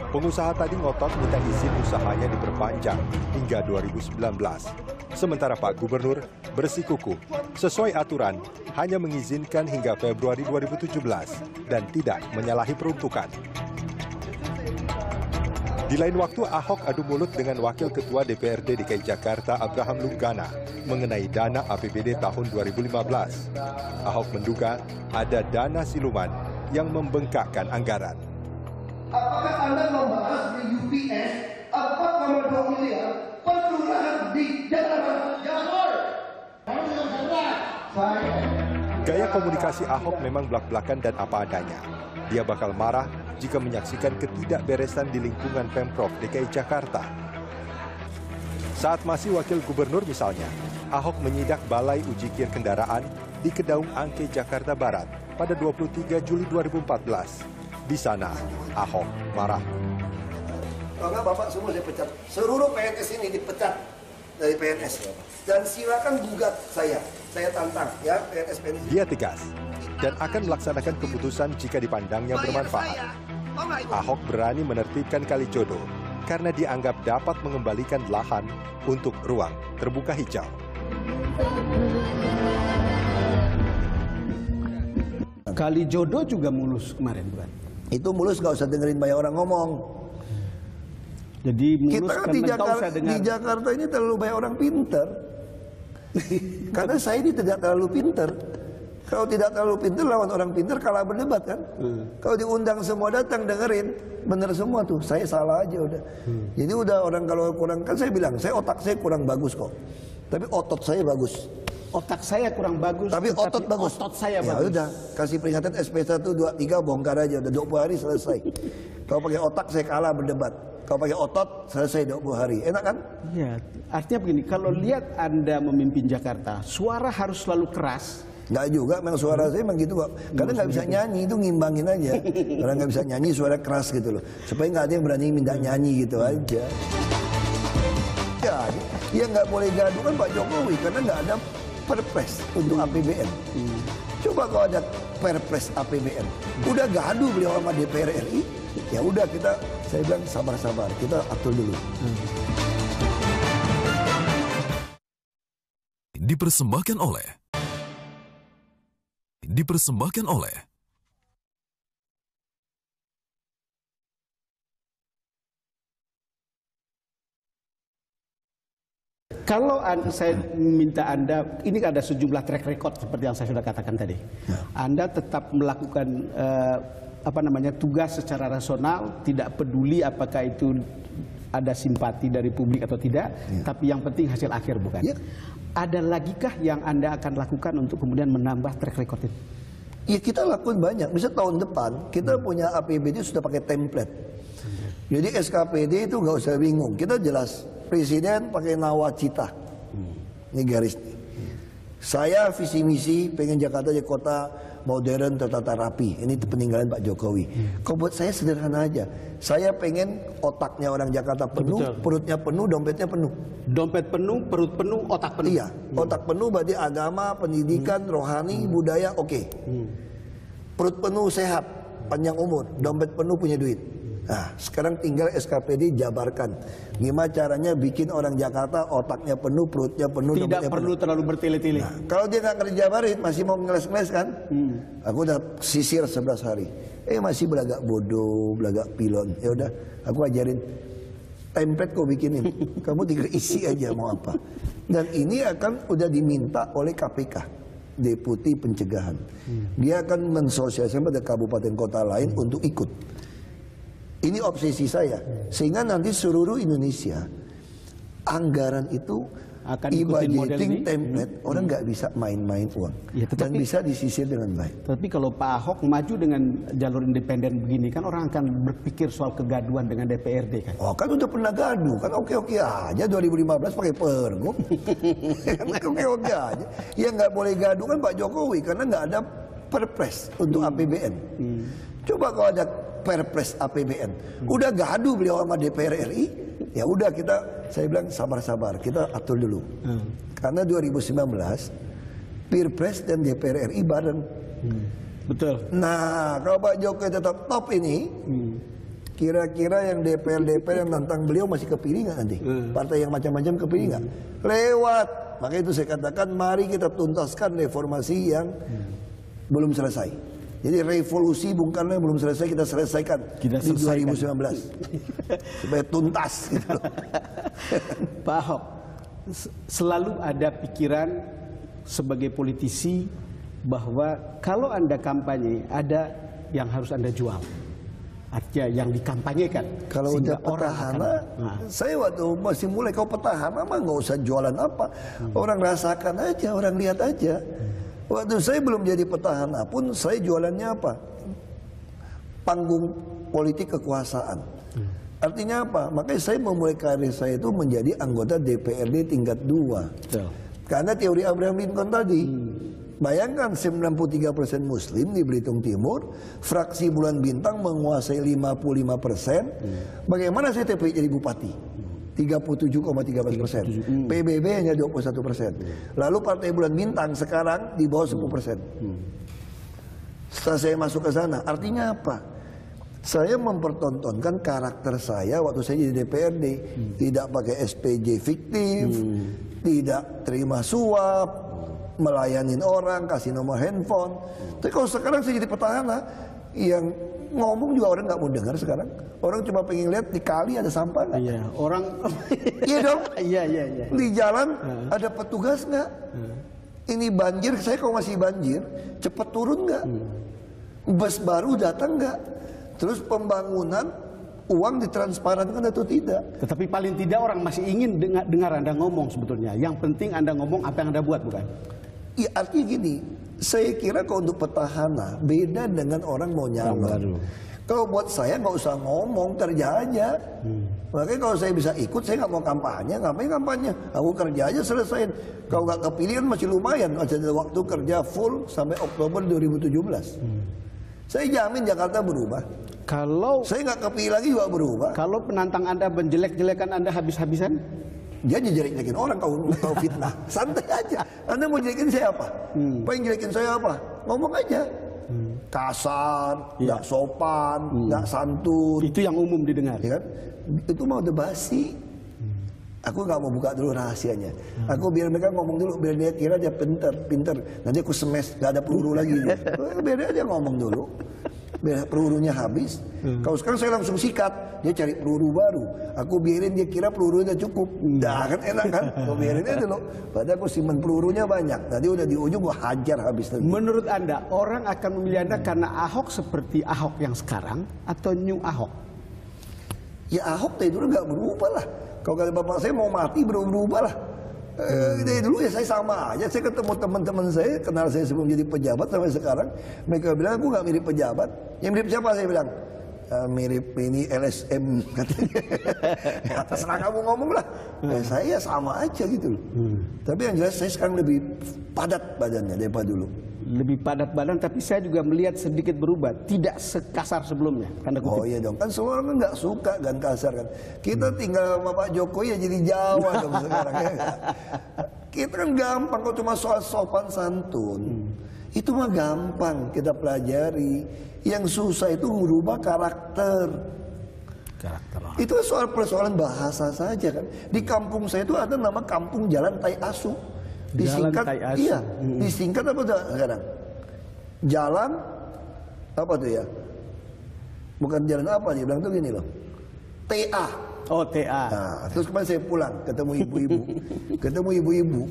Pengusaha tadi ngotot minta izin usahanya diperpanjang hingga 2019. Sementara Pak Gubernur bersikukuh sesuai aturan hanya mengizinkan hingga Februari 2017 dan tidak menyalahi peruntukan. Di lain waktu, Ahok adu mulut dengan Wakil Ketua DPRD DKI Jakarta Abraham Lunggana mengenai dana APBD tahun 2015. Ahok menduga ada dana siluman yang membengkakkan anggaran.
Apakah Anda membahas di UPS 4,2 miliar per kelurahan di Jakarta?
Gaya komunikasi Ahok memang belak-belakan dan apa adanya. Dia bakal marah jika menyaksikan ketidakberesan di lingkungan Pemprov DKI Jakarta. Saat masih wakil gubernur misalnya, Ahok menyidak balai uji kir kendaraan di Kedaung Angke, Jakarta Barat pada 23 Juli 2014. Di sana, Ahok marah.
Kalau nggak Bapak semua saya pecat. Seluruh PNS ini dipecat dari PNS. Dan silakan gugat saya. Saya tantang ya PNS.
Dia tegas dan akan melaksanakan keputusan jika dipandangnya bermanfaat. Ahok berani menertibkan Kalijodo karena dianggap dapat mengembalikan lahan untuk ruang terbuka hijau.
Kalijodo juga mulus kemarin, bukan?
Itu mulus, nggak usah dengerin banyak orang ngomong.
Jadi mulus
Kita kan di Jakarta ini terlalu banyak orang pintar. Karena saya ini tidak terlalu pintar. Kalau tidak terlalu pintar lawan orang pintar kalah berdebat kan. Kalau diundang semua datang dengerin, bener semua tuh. Saya salah aja udah. Jadi udah orang kalau kurang, kan saya bilang, otak saya kurang bagus kok. Tapi otot saya bagus.
Otak saya kurang bagus,
tapi otot bagus.
Otot saya
ya
bagus.
Udah, kasih peringatan SP 1, 2, 3 bongkar aja. Udah 20 hari selesai. Kalau pakai otak saya kalah berdebat. Kalau pakai otot selesai 20 hari. Enak kan?
Iya. Artinya begini, kalau lihat Anda memimpin Jakarta, suara harus selalu keras.
Nggak juga, memang suara saya memang gitu kok. Karena nggak bisa nyanyi, itu ngimbangin aja. Karena nggak bisa nyanyi, suara keras gitu loh. Supaya nggak ada yang berani minta nyanyi gitu aja. Ya nggak boleh gaduh kan Pak Jokowi, karena nggak ada Perpres untuk APBN. Coba kalau ada Perpres APBN, udah gaduh beliau sama DPR RI, ya udah saya bilang sabar-sabar, kita atur dulu.
Dipersembahkan oleh
Kalau saya minta Anda, ini ada sejumlah track record seperti yang saya sudah katakan tadi. Anda tetap melakukan tugas secara rasional, tidak peduli apakah itu ada simpati dari publik atau tidak, tapi yang penting hasil akhir, bukan? Ada lagikah yang Anda akan lakukan untuk kemudian menambah track record itu?
Ya kita lakukan banyak. Bisa tahun depan kita punya APBD sudah pakai template. Jadi SKPD itu nggak usah bingung. Kita jelas. Presiden pakai nawacita. Ini garis. Saya visi misi pengen Jakarta jadi kota modern tertata rapi. Ini peninggalan Pak Jokowi. Kalau buat saya sederhana aja. Saya pengen otaknya orang Jakarta penuh, perutnya penuh, dompetnya penuh.
Dompet penuh, perut penuh, otak penuh.
Iya, otak penuh berarti agama, pendidikan, rohani, budaya, oke. Perut penuh sehat, panjang umur, dompet penuh punya duit. Nah, sekarang tinggal SKPD jabarkan. Gimana caranya bikin orang Jakarta otaknya penuh, perutnya penuh,
tidak perlu terlalu bertele-tele.
Nah, kalau dia nggak kerja barit, masih mau ngeles-ngeles kan? Aku udah sisir 11 hari. Masih belagak bodoh, belagak pilon. Ya udah, aku ajarin template kau bikinin. Kamu tinggal isi aja mau apa. Dan ini akan udah diminta oleh KPK, Deputi Pencegahan. Dia akan mensosialisasikan pada kabupaten kota lain untuk ikut. Ini obsesi saya, sehingga nanti seluruh Indonesia anggaran itu
akan budgeting
template, orang nggak bisa main-main uang, dan bisa disisir dengan baik.
Tapi kalau Pak Ahok maju dengan jalur independen begini, kan orang akan berpikir soal kegaduhan dengan DPRD kan?
Oh kan udah pernah gaduh, kan oke-oke aja 2015 pakai pergub, oke-oke aja. Ya nggak boleh gaduh kan Pak Jokowi, karena nggak ada Perpres untuk APBN. Coba kalau ada Perpres APBN, udah gaduh beliau sama DPR RI, ya udah saya bilang sabar-sabar, kita atur dulu. Karena 2019 Perpres dan DPR RI bareng.
Betul.
Nah, kalau Pak Jokowi tetap top ini, kira-kira yang DPR yang nantang beliau masih kepilih nggak nanti? Partai yang macam-macam kepilih nggak? Lewat. Makanya itu saya katakan, mari kita tuntaskan reformasi yang belum selesai. Jadi revolusi Bung Karno yang belum selesai kita selesaikan di 2019 supaya tuntas gitu.
Pak Ahok, selalu ada pikiran sebagai politisi bahwa kalau Anda kampanye ada yang harus Anda jual. Artinya yang dikampanyekan.
Kalau udah petahana, saya waktu masih mulai kau petahana mah nggak usah jualan apa. Orang rasakan aja, orang lihat aja. Waktu saya belum jadi petahana pun saya jualannya apa? Panggung politik kekuasaan. Artinya apa? Makanya saya memulai karir saya itu menjadi anggota DPRD tingkat 2. Karena teori Abraham Lincoln tadi, Bayangkan 93% Muslim di Belitung Timur, fraksi Bulan Bintang menguasai 55%. Bagaimana saya TPI jadi bupati? 37,13%. PBB hanya 21%. Lalu Partai Bulan Bintang sekarang di bawah 10%. Setelah saya masuk ke sana, artinya apa? Saya mempertontonkan karakter saya waktu saya jadi DPRD. Tidak pakai SPJ fiktif, tidak terima suap, melayanin orang, kasih nomor handphone. Tapi kalau sekarang saya jadi petahana, yang ngomong juga orang nggak mau dengar sekarang. Orang cuma pengen lihat di kali ada sampah nggak?
Iya, orang.
Iya dong.
Iya.
Di jalan ada petugas nggak? Ini banjir, saya kalau masih banjir, cepat turun nggak? Bus baru datang nggak? Terus pembangunan, uang ditransparankan atau tidak?
Tetapi paling tidak orang masih ingin dengar Anda ngomong sebetulnya. Yang penting Anda ngomong apa yang Anda buat, bukan?
Iya, artinya gini, saya kira kalau untuk petahana beda dengan orang mau nyalon. Kalau buat saya nggak usah ngomong, kerja aja. Makanya kalau saya bisa ikut, saya nggak mau kampanye. Ngapain kampanye? Aku kerja aja selesaiin. Kalau nggak kepilih kan masih lumayan. Masih ada waktu kerja full sampai Oktober 2017. Saya jamin Jakarta berubah.
Kalau
saya nggak kepilih lagi juga berubah.
Kalau penantang Anda menjelek-jelekan Anda habis-habisan?
Dia jelek-jelekin orang kalau fitnah. Santai aja. Anda mau jelekin saya apa? Pengen jelekin saya apa? Ngomong aja. Kasar, nggak sopan, nggak santun.
Itu yang umum didengar.
Ya kan? Itu mau udah basi. Aku nggak mau buka dulu rahasianya. Aku biar mereka ngomong dulu, biar dia kira dia pinter. Nanti aku smash, nggak ada peluru lagi. Biar dia ngomong dulu. Biar pelurunya habis. Kalau sekarang saya langsung sikat, dia cari peluru baru. Aku biarin dia kira pelurunya cukup. Dah kan enak kan? Aku biarin aja dulu. Padahal aku simpen pelurunya banyak. Tadi udah di ujung gua hajar habis tadi.
Menurut Anda, orang akan memilih Anda karena Ahok seperti Ahok yang sekarang atau New Ahok?
Ya Ahok dari dulu nggak berubah lah. Kalau kata bapak saya mau mati berubah lah. Dari dulu ya saya sama aja. Saya ketemu teman-teman saya, kenal saya sebelum jadi pejabat sampai sekarang. Mereka bilang aku nggak mirip pejabat. Yang mirip siapa? Saya bilang mirip ini LSM katanya. Ya, terserah kamu ngomong lah. Saya sama aja gitu loh. Tapi yang jelas saya sekarang lebih padat badannya daripada dulu.
Lebih padat badan, tapi saya juga melihat sedikit berubah, tidak sekasar sebelumnya.
Oh iya dong, kan semua orang nggak suka kan kasar kan. Kita tinggal sama Pak Jokowi ya jadi Jawa dong sekarang ya. Kita kan gampang kok, cuma soal sopan santun. Itu mah gampang kita pelajari. Yang susah itu merubah karakter. Itu soal persoalan bahasa saja kan. Di kampung saya itu ada nama kampung Jalan Tai Asu. Disingkat, iya, disingkat apa tuh sekarang? Jalan apa tuh ya? Bukan jalan apa dia bilang tuh gini loh. TA.
Oh, TA.
Nah, terus kemarin saya pulang ketemu ibu-ibu.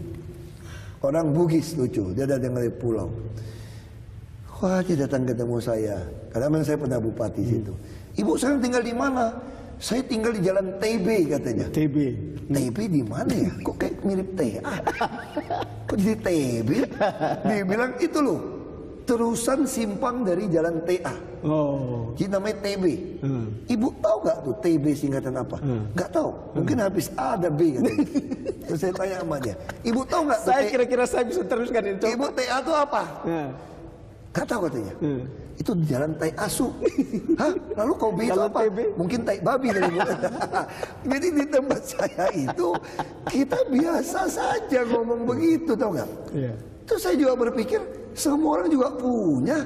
Orang Bugis lucu, dia datang dari pulau. Wah, dia datang ketemu saya. Karena memang saya pernah bupati situ. Ibu sekarang tinggal di mana? Saya tinggal di Jalan TB katanya.
TB.
TB di mana ya? Kok kayak mirip TA? Kok jadi TB? Dia bilang itu loh, terusan simpang dari Jalan TA.
Oh.
Jadi namanya TB. Ibu tahu nggak tuh TB singkatan apa? Nggak tahu. Mungkin habis A ada B katanya. Terus saya tanya sama dia, Ibu tahu nggak?
Saya kira-kira saya bisa teruskan itu.
Ibu TA itu apa? Nggak tahu katanya. Itu di Jalan Tai Asu. Hah? Lalu kau B itu apa? Mungkin tai babi dari Jadi di tempat saya itu kita biasa saja ngomong begitu, tahu nggak? Terus saya juga berpikir semua orang juga punya.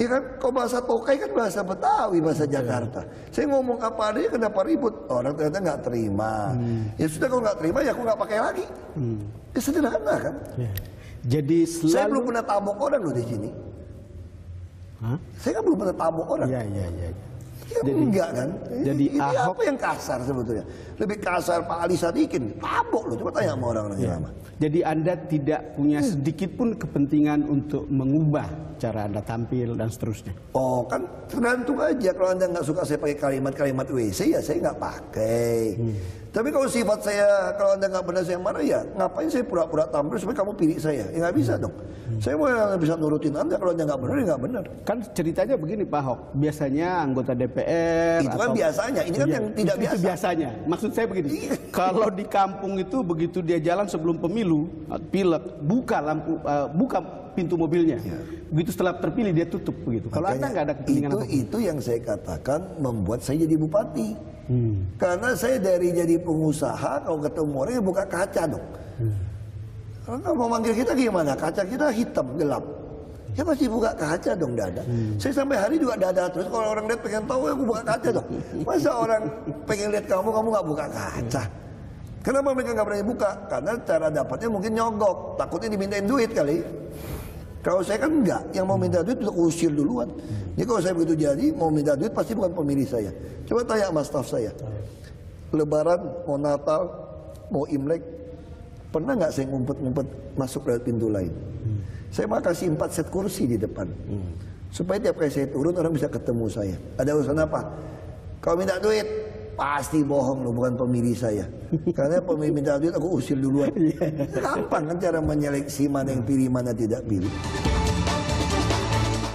Ya kan? Kalau bahasa Tokai kan bahasa Betawi, bahasa Jakarta. Saya ngomong apa adanya kenapa ribut? Orang ternyata nggak terima. Ya sudah, kalau nggak terima ya aku nggak pakai lagi. Ya sederhana kan?
Jadi selalu...
Saya belum pernah tabok orang loh di sini. Saya kan belum pernah tabok orang.
Iya.
Ya jadi, enggak kan?
Jadi
ini
Ahok...
apa yang kasar sebetulnya? Lebih kasar Pak Ali Sadikin. Tabok loh, coba tanya sama orang-orang yang lama.
Jadi Anda tidak punya sedikit pun kepentingan untuk mengubah cara Anda tampil dan seterusnya.
Oh kan tergantung aja. Kalau Anda nggak suka saya pakai kalimat-kalimat WC ya saya nggak pakai. Tapi kalau sifat saya, kalau Anda nggak benar saya marah ya ngapain saya pura-pura tampil supaya kamu pilih saya? Ya nggak bisa dong. Saya mau bisa nurutin Anda, kalau Anda nggak benar ya nggak benar.
Kan ceritanya begini Pak Ahok, biasanya anggota DPR DPR.
Itu kan biasanya, ini kan yang tidak biasa.
Itu biasanya. Maksud saya begini, kalau di kampung itu begitu dia jalan sebelum pemilu, pilek, buka pintu mobilnya. Begitu setelah terpilih dia tutup begitu. Kalau Anda nggak ada kepentingan
itu yang saya katakan membuat saya jadi bupati. Karena saya dari jadi pengusaha, kalau ketemu orang ya buka kaca dong. Kalau mau manggil kita gimana? Kaca kita hitam, gelap. Ya pasti buka kaca dong dada. Saya sampai hari juga dada terus. Kalau orang lihat pengen tahu, aku buka kaca dong. Masa orang pengen lihat kamu nggak buka kaca? Kenapa mereka nggak berani buka? Karena cara dapatnya mungkin nyogok. Takutnya dimintain duit kali. Kalau saya kan enggak. Yang mau minta duit udah usir duluan. Jadi kalau saya begitu jadi, mau minta duit pasti bukan pemilih saya. Coba tanya sama staf saya. Lebaran, mau Natal, mau Imlek, pernah nggak saya ngumpet-ngumpet masuk lewat pintu lain? Saya mau kasih 4 set kursi di depan. Supaya tiap kali saya turun orang bisa ketemu saya. Ada urusan apa? Kalau minta duit, pasti bohong loh, bukan pemilih saya. Karena pemilih minta duit aku usir duluan. Gampang kan cara menyeleksi mana yang pilih, mana tidak pilih.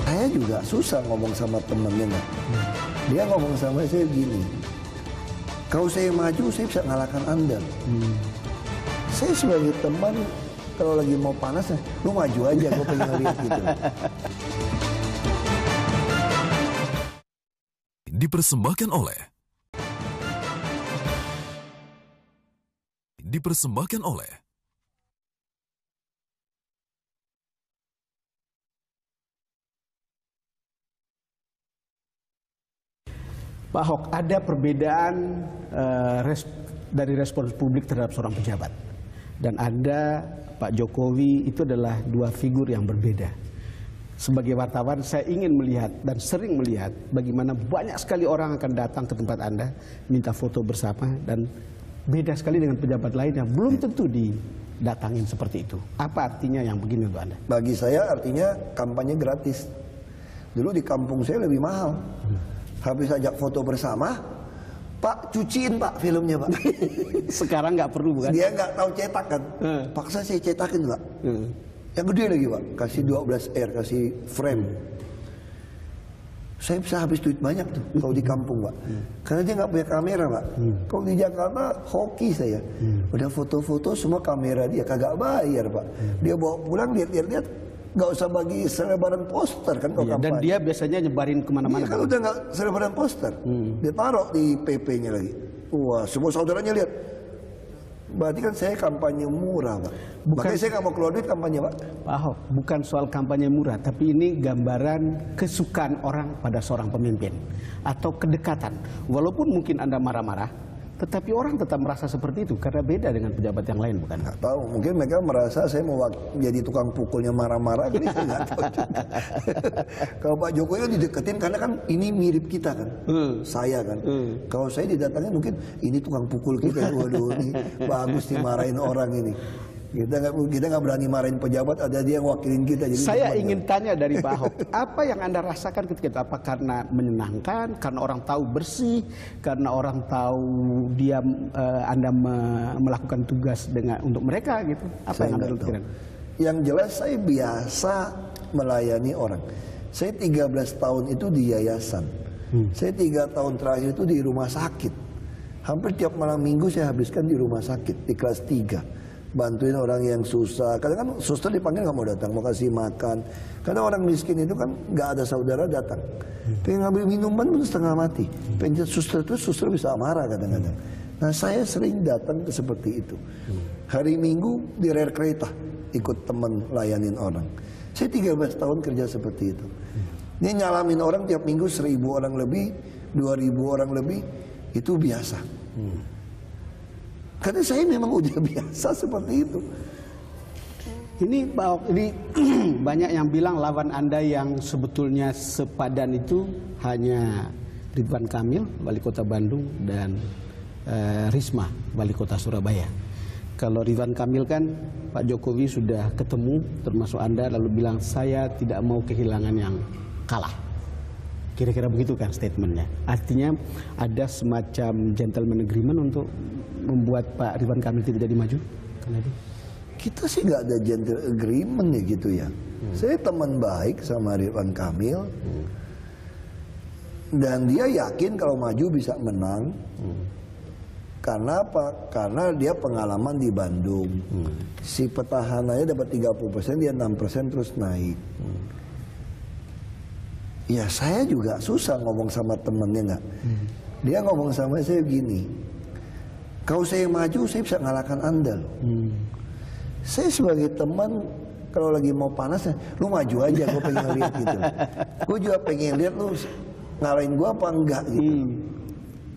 Saya juga susah ngomong sama temennya. Dia ngomong sama saya gini, kalau saya maju saya bisa ngalahkan Anda. Saya sebagai teman, kalau lagi mau panas, lu maju aja, gue pengen lihat gitu.
Dipersembahkan oleh
Pak Ahok, ada perbedaan dari respons publik terhadap seorang pejabat. Dan Anda, Pak Jokowi, itu adalah dua figur yang berbeda. Sebagai wartawan, saya ingin melihat dan sering melihat bagaimana banyak sekali orang akan datang ke tempat Anda, minta foto bersama, dan beda sekali dengan pejabat lain yang belum tentu didatangin seperti itu. Apa artinya yang begini untuk Anda?
Bagi saya artinya kampanye gratis. Dulu di kampung saya lebih mahal. Habis ajak foto bersama, Pak cuciin Pak filmnya Pak.
Sekarang nggak perlu bukan?
Dia nggak tahu cetak kan. Paksa saya cetakin Pak. Yang gede lagi Pak, kasih 12R, kasih frame. Saya bisa habis duit banyak tuh kalau di kampung Pak. Karena dia nggak punya kamera Pak. Kalau di Jakarta hoki saya. Udah foto-foto semua kamera dia kagak bayar Pak. Dia bawa pulang lihat. Nggak usah bagi selebaran poster kan kalau
Dan dia biasanya nyebarin kemana-mana.
Iya kan udah nggak selebaran poster. Dia taruh di PP-nya lagi. Wah semua saudaranya lihat. Berarti kan saya kampanye murah Pak. Makanya saya nggak mau keluar duit kampanye Pak.
Pak Ahok, bukan soal kampanye murah, tapi ini gambaran kesukaan orang pada seorang pemimpin. Atau kedekatan. Walaupun mungkin Anda marah-marah, tetapi orang tetap merasa seperti itu karena beda dengan pejabat yang lain, bukan?
Nggak tahu, mungkin mereka merasa saya mau jadi tukang pukulnya marah-marah, kan saya nggak tahu. Kalau Pak Jokowi kan dideketin karena kan ini mirip kita kan, saya kan. Kalau saya didatangin mungkin ini tukang pukul kita, waduh ini bagus dimarahin orang ini. Kita nggak berani marahin pejabat, ada dia yang wakilin kita. Jadi
saya ingin tanya dari Pak Ahok, apa yang Anda rasakan ketika itu? Apa karena menyenangkan, karena orang tahu bersih, karena orang tahu dia Anda melakukan tugas untuk mereka gitu? Apa yang Anda lakukan?
Yang jelas saya biasa melayani orang. Saya 13 tahun itu di yayasan. Saya 3 tahun terakhir itu di rumah sakit. Hampir tiap malam minggu saya habiskan di rumah sakit di kelas 3. Bantuin orang yang susah. Kadang kan suster dipanggil nggak mau datang, mau kasih makan. Karena orang miskin itu kan nggak ada saudara datang. Pengen ngambil minuman pun setengah mati. Pengen suster itu suster bisa marah kadang-kadang. Nah saya sering datang ke seperti itu. Hari Minggu di rel kereta ikut teman layanin orang. Saya 13 tahun kerja seperti itu. Ini nyalamin orang tiap minggu 1.000 orang lebih, 2.000 orang lebih, itu biasa. Karena saya memang udah biasa seperti itu.
Ini Pak Ahok, ini banyak yang bilang lawan Anda yang sebetulnya sepadan itu hanya Ridwan Kamil, Wali Kota Bandung, dan Risma, Wali Kota Surabaya. Kalau Ridwan Kamil kan Pak Jokowi sudah ketemu, termasuk Anda, lalu bilang saya tidak mau kehilangan yang kalah. Kira-kira begitu kan statementnya. Artinya ada semacam gentleman agreement untuk membuat Pak Ridwan Kamil tidak jadi maju?
Kita sih nggak ada gentle agreement ya gitu ya. Saya teman baik sama Ridwan Kamil. Dan dia yakin kalau maju bisa menang. Karena apa? Karena dia pengalaman di Bandung. Si petahananya dapat 30%, dia 6% terus naik. Ya saya juga susah ngomong sama temennya nggak. Dia ngomong sama saya begini, kalau saya maju saya bisa ngalahkan Anda loh. Saya sebagai teman kalau lagi mau panas, lu maju aja, gue pengen lihat gitu. Gue juga pengen lihat lu ngalahin gue apa enggak gitu.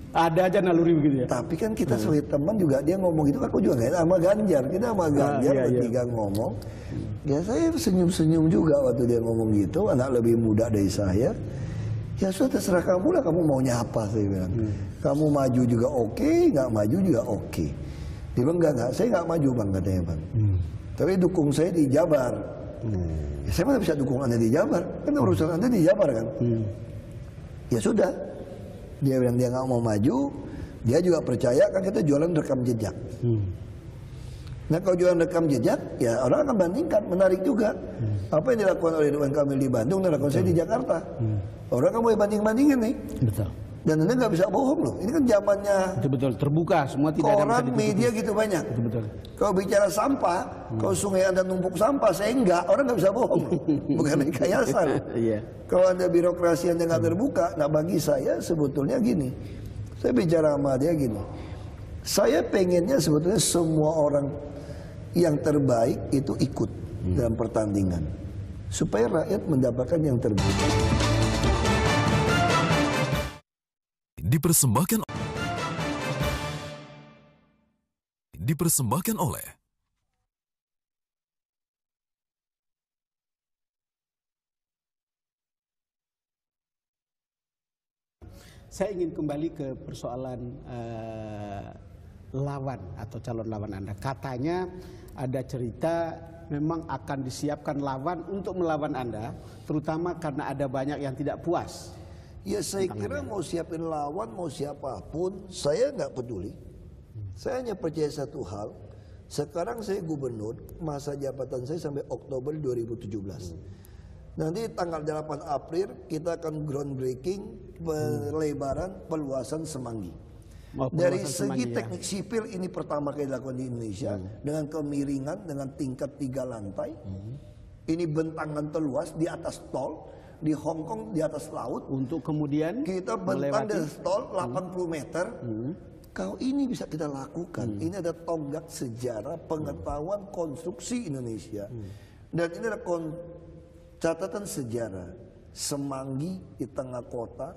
Ada aja naluri begitu ya.
Tapi kan kita sebagai teman juga dia ngomong gitu, aku juga nggak sama Ganjar. Kita sama Ganjar bertiga ngomong. Ya saya senyum-senyum juga waktu dia ngomong gitu, anak lebih muda dari saya. Ya sudah terserah kamu lah, kamu maunya apa, saya bilang. Kamu maju juga oke, nggak maju juga oke. Dia bilang enggak, saya nggak maju bang, katanya bang. Tapi dukung saya di Jabar. Ya, saya mana bisa dukung Anda di Jabar, kan urusan Anda di Jabar kan. Ya sudah, dia bilang dia nggak mau maju, dia juga percaya kan kita jualan rekam jejak. Nah kalau jualan rekam jejak, ya orang akan bandingkan, menarik juga. Apa yang dilakukan oleh Ridwan Kamil di Bandung dan dilakukan saya di Jakarta. Orang kan boleh banding-bandingin nih.
Betul.
Dan Anda nggak bisa bohong loh. Ini kan zamannya
Betul, terbuka, semua tidak ada yang bisa
koran,
ditutupi.
media gitu banyak.
Betul.
Kalau bicara sampah, kalau sungai Anda numpuk sampah, saya enggak, orang nggak bisa bohong loh. Bukan rekayasa loh.
Iya.
Kalau Anda birokrasi Anda nggak terbuka, nah bagi saya sebetulnya gini. Saya bicara sama dia gini. Saya pengennya sebetulnya semua orang yang terbaik itu ikut dalam pertandingan. Supaya rakyat mendapatkan yang terbaik.
Dipersembahkan oleh
Saya ingin kembali ke persoalan lawan atau calon lawan Anda. Katanya ada cerita memang akan disiapkan lawan untuk melawan Anda, terutama karena ada banyak yang tidak puas.
Ya saya kira mau siapin lawan, mau siapapun, saya nggak peduli. Saya hanya percaya satu hal, sekarang saya gubernur, masa jabatan saya sampai Oktober 2017. Nanti tanggal 8 April kita akan groundbreaking pelebaran peluasan Semanggi. Dari segi teknik sipil ini pertama kali dilakukan di Indonesia dengan kemiringan, dengan tingkat 3 lantai. Ini bentangan terluas di atas tol, di Hong Kong di atas laut.
Untuk kemudian
kita bentang di atas tol 80 meter. Kalau ini bisa kita lakukan, ini ada tonggak sejarah pengetahuan konstruksi Indonesia. Dan ini ada catatan sejarah. Semanggi di tengah kota,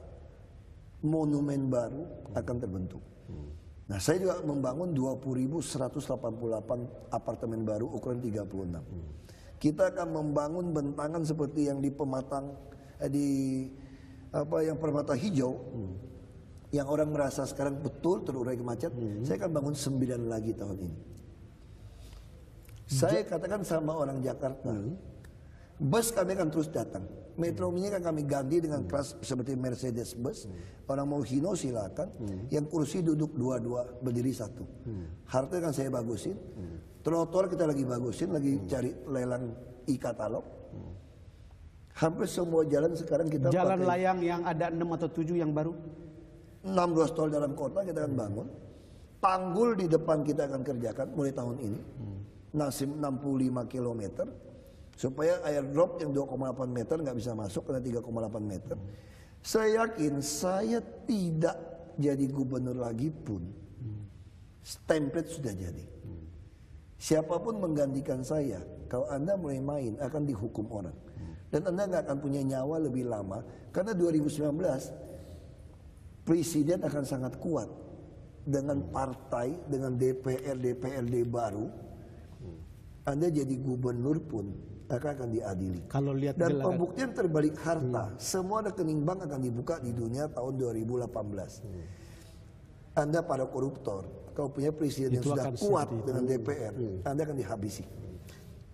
monumen baru akan terbentuk. Nah saya juga membangun 20.188 apartemen baru ukuran 36. Kita akan membangun bentangan seperti yang di Pematang, yang Permata Hijau, yang orang merasa sekarang betul terurai macet. Saya akan bangun 9 lagi tahun ini. Saya katakan sama orang Jakarta, bus kami akan terus datang. Metro Mini kan kami ganti dengan kelas seperti Mercedes bus. Orang mau hino silakan. Yang kursi duduk 2-2, berdiri 1. Halte kan saya bagusin. Trotoar kita lagi bagusin, lagi cari lelang e-katalog. Hampir semua jalan sekarang kita
jalan layang yang ada 6 atau 7 yang baru.
6 ruas tol dalam kota kita akan bangun. Tanggul di depan kita akan kerjakan mulai tahun ini. Nasim 65 km. Supaya airdrop yang 2,8 meter nggak bisa masuk karena 3,8 meter. Saya yakin saya tidak jadi gubernur lagi pun, template sudah jadi. Siapapun menggantikan saya, kalau Anda mulai main akan dihukum orang. Dan Anda nggak akan punya nyawa lebih lama. Karena 2019, Presiden akan sangat kuat. Dengan partai, dengan DPRD baru, Anda jadi gubernur pun akan diadili.
Kalau lihat
dan pembuktian terbalik harta, semua rekening bank akan dibuka di dunia tahun 2018. Anda para koruptor, kalau punya presiden yang sudah kuat dengan DPR, Anda akan dihabisi.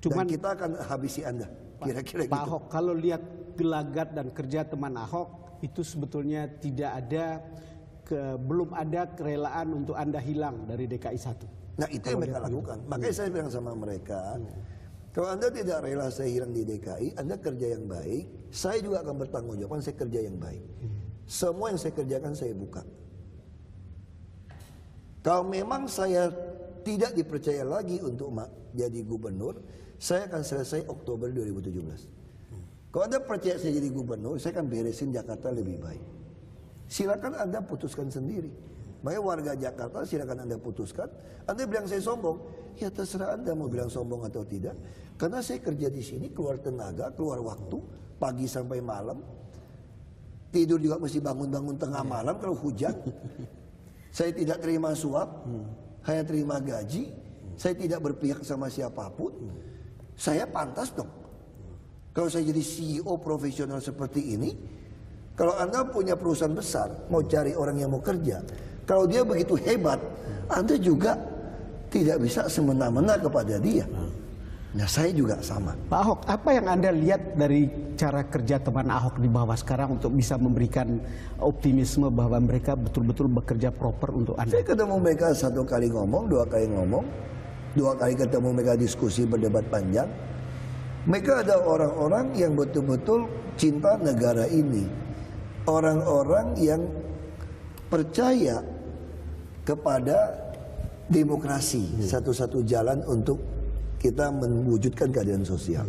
Dan kita akan habisi Anda. Kira-kira gitu.
Pak Ahok, kalau lihat gelagat dan kerja teman Ahok, itu sebetulnya tidak ada, belum ada kerelaan untuk Anda hilang dari DKI 1.
Nah itu yang mereka lakukan. Makanya saya bilang sama mereka, kalau Anda tidak rela saya hilang di DKI, Anda kerja yang baik, saya juga akan bertanggung jawab, saya kerja yang baik. Semua yang saya kerjakan saya buka. Kalau memang saya tidak dipercaya lagi untuk jadi gubernur, saya akan selesai Oktober 2017. Kalau Anda percaya saya jadi gubernur, saya akan beresin Jakarta lebih baik. Silakan Anda putuskan sendiri. Makanya warga Jakarta silakan Anda putuskan. Anda bilang saya sombong, ya terserah Anda mau bilang sombong atau tidak. Karena saya kerja di sini, keluar tenaga, keluar waktu, pagi sampai malam. Tidur juga mesti bangun-bangun tengah malam kalau hujan. Saya tidak terima suap, hanya terima gaji. Saya tidak berpihak sama siapapun. Saya pantas dong. Kalau saya jadi CEO profesional seperti ini, kalau Anda punya perusahaan besar, mau cari orang yang mau kerja, kalau dia begitu hebat, Anda juga tidak bisa semena-mena kepada dia. Nah, saya juga sama.
Pak Ahok, apa yang Anda lihat dari cara kerja teman Ahok di bawah sekarang untuk bisa memberikan optimisme bahwa mereka betul-betul bekerja proper untuk Anda?
Saya ketemu mereka 1 kali ngomong, 2 kali ngomong, 2 kali ketemu mereka diskusi berdebat panjang. Mereka ada orang-orang yang betul-betul cinta negara ini. Orang-orang yang percaya kepada demokrasi, satu-satu jalan untuk kita mewujudkan keadilan sosial.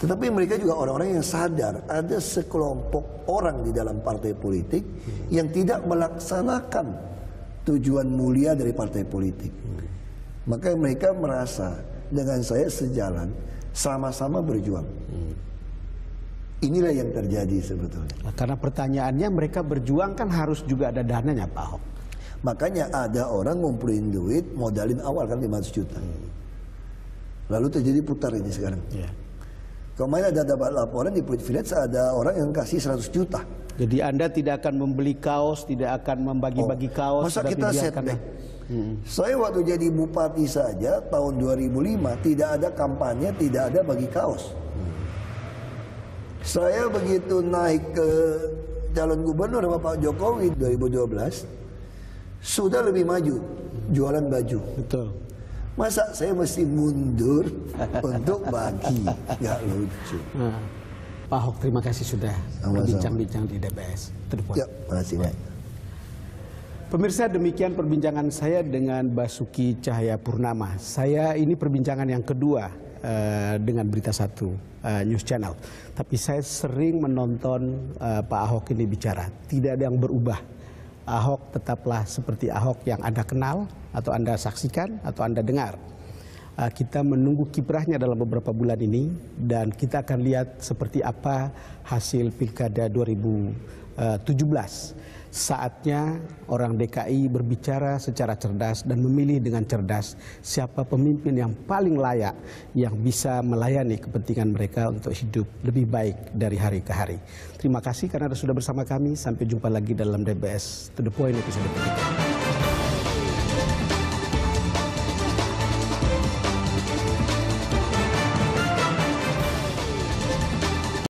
Tetapi mereka juga orang-orang yang sadar ada sekelompok orang di dalam partai politik yang tidak melaksanakan tujuan mulia dari partai politik. Maka mereka merasa dengan saya sejalan, sama-sama berjuang. Inilah yang terjadi sebetulnya.
Karena pertanyaannya mereka berjuang kan harus juga ada dananya Pak Ahok.
Makanya ada orang ngumpulin duit, modalin awal kan 500 juta. Lalu terjadi putar ini sekarang. Kemarin ada laporan di Puit Village ada orang yang kasih 100 juta.
Jadi Anda tidak akan membeli kaos, tidak akan membagi-bagi kaos.
Masa kita setback? Saya waktu jadi bupati saja tahun 2005 tidak ada kampanye, tidak ada bagi kaos. Saya begitu naik ke calon gubernur sama Pak Jokowi 2012 sudah lebih maju jualan baju.
Betul.
Masa saya mesti mundur untuk bagi? Gak lucu.
Nah, Pak Ahok, terima kasih sudah berbincang-bincang di DBS.
Ya, makasih Pak.
Pemirsa, demikian perbincangan saya dengan Basuki Cahayapurnama. Saya ini perbincangan yang kedua dengan Berita Satu News Channel. Tapi saya sering menonton Pak Ahok ini bicara. Tidak ada yang berubah. Ahok tetaplah seperti Ahok yang Anda kenal, atau Anda saksikan, atau Anda dengar. Kita menunggu kiprahnya dalam beberapa bulan ini, dan kita akan lihat seperti apa hasil Pilkada 2017. Saatnya orang DKI berbicara secara cerdas dan memilih dengan cerdas siapa pemimpin yang paling layak, yang bisa melayani kepentingan mereka untuk hidup lebih baik dari hari ke hari. Terima kasih karena sudah bersama kami. Sampai jumpa lagi dalam DBS To The Point episode berikutnya.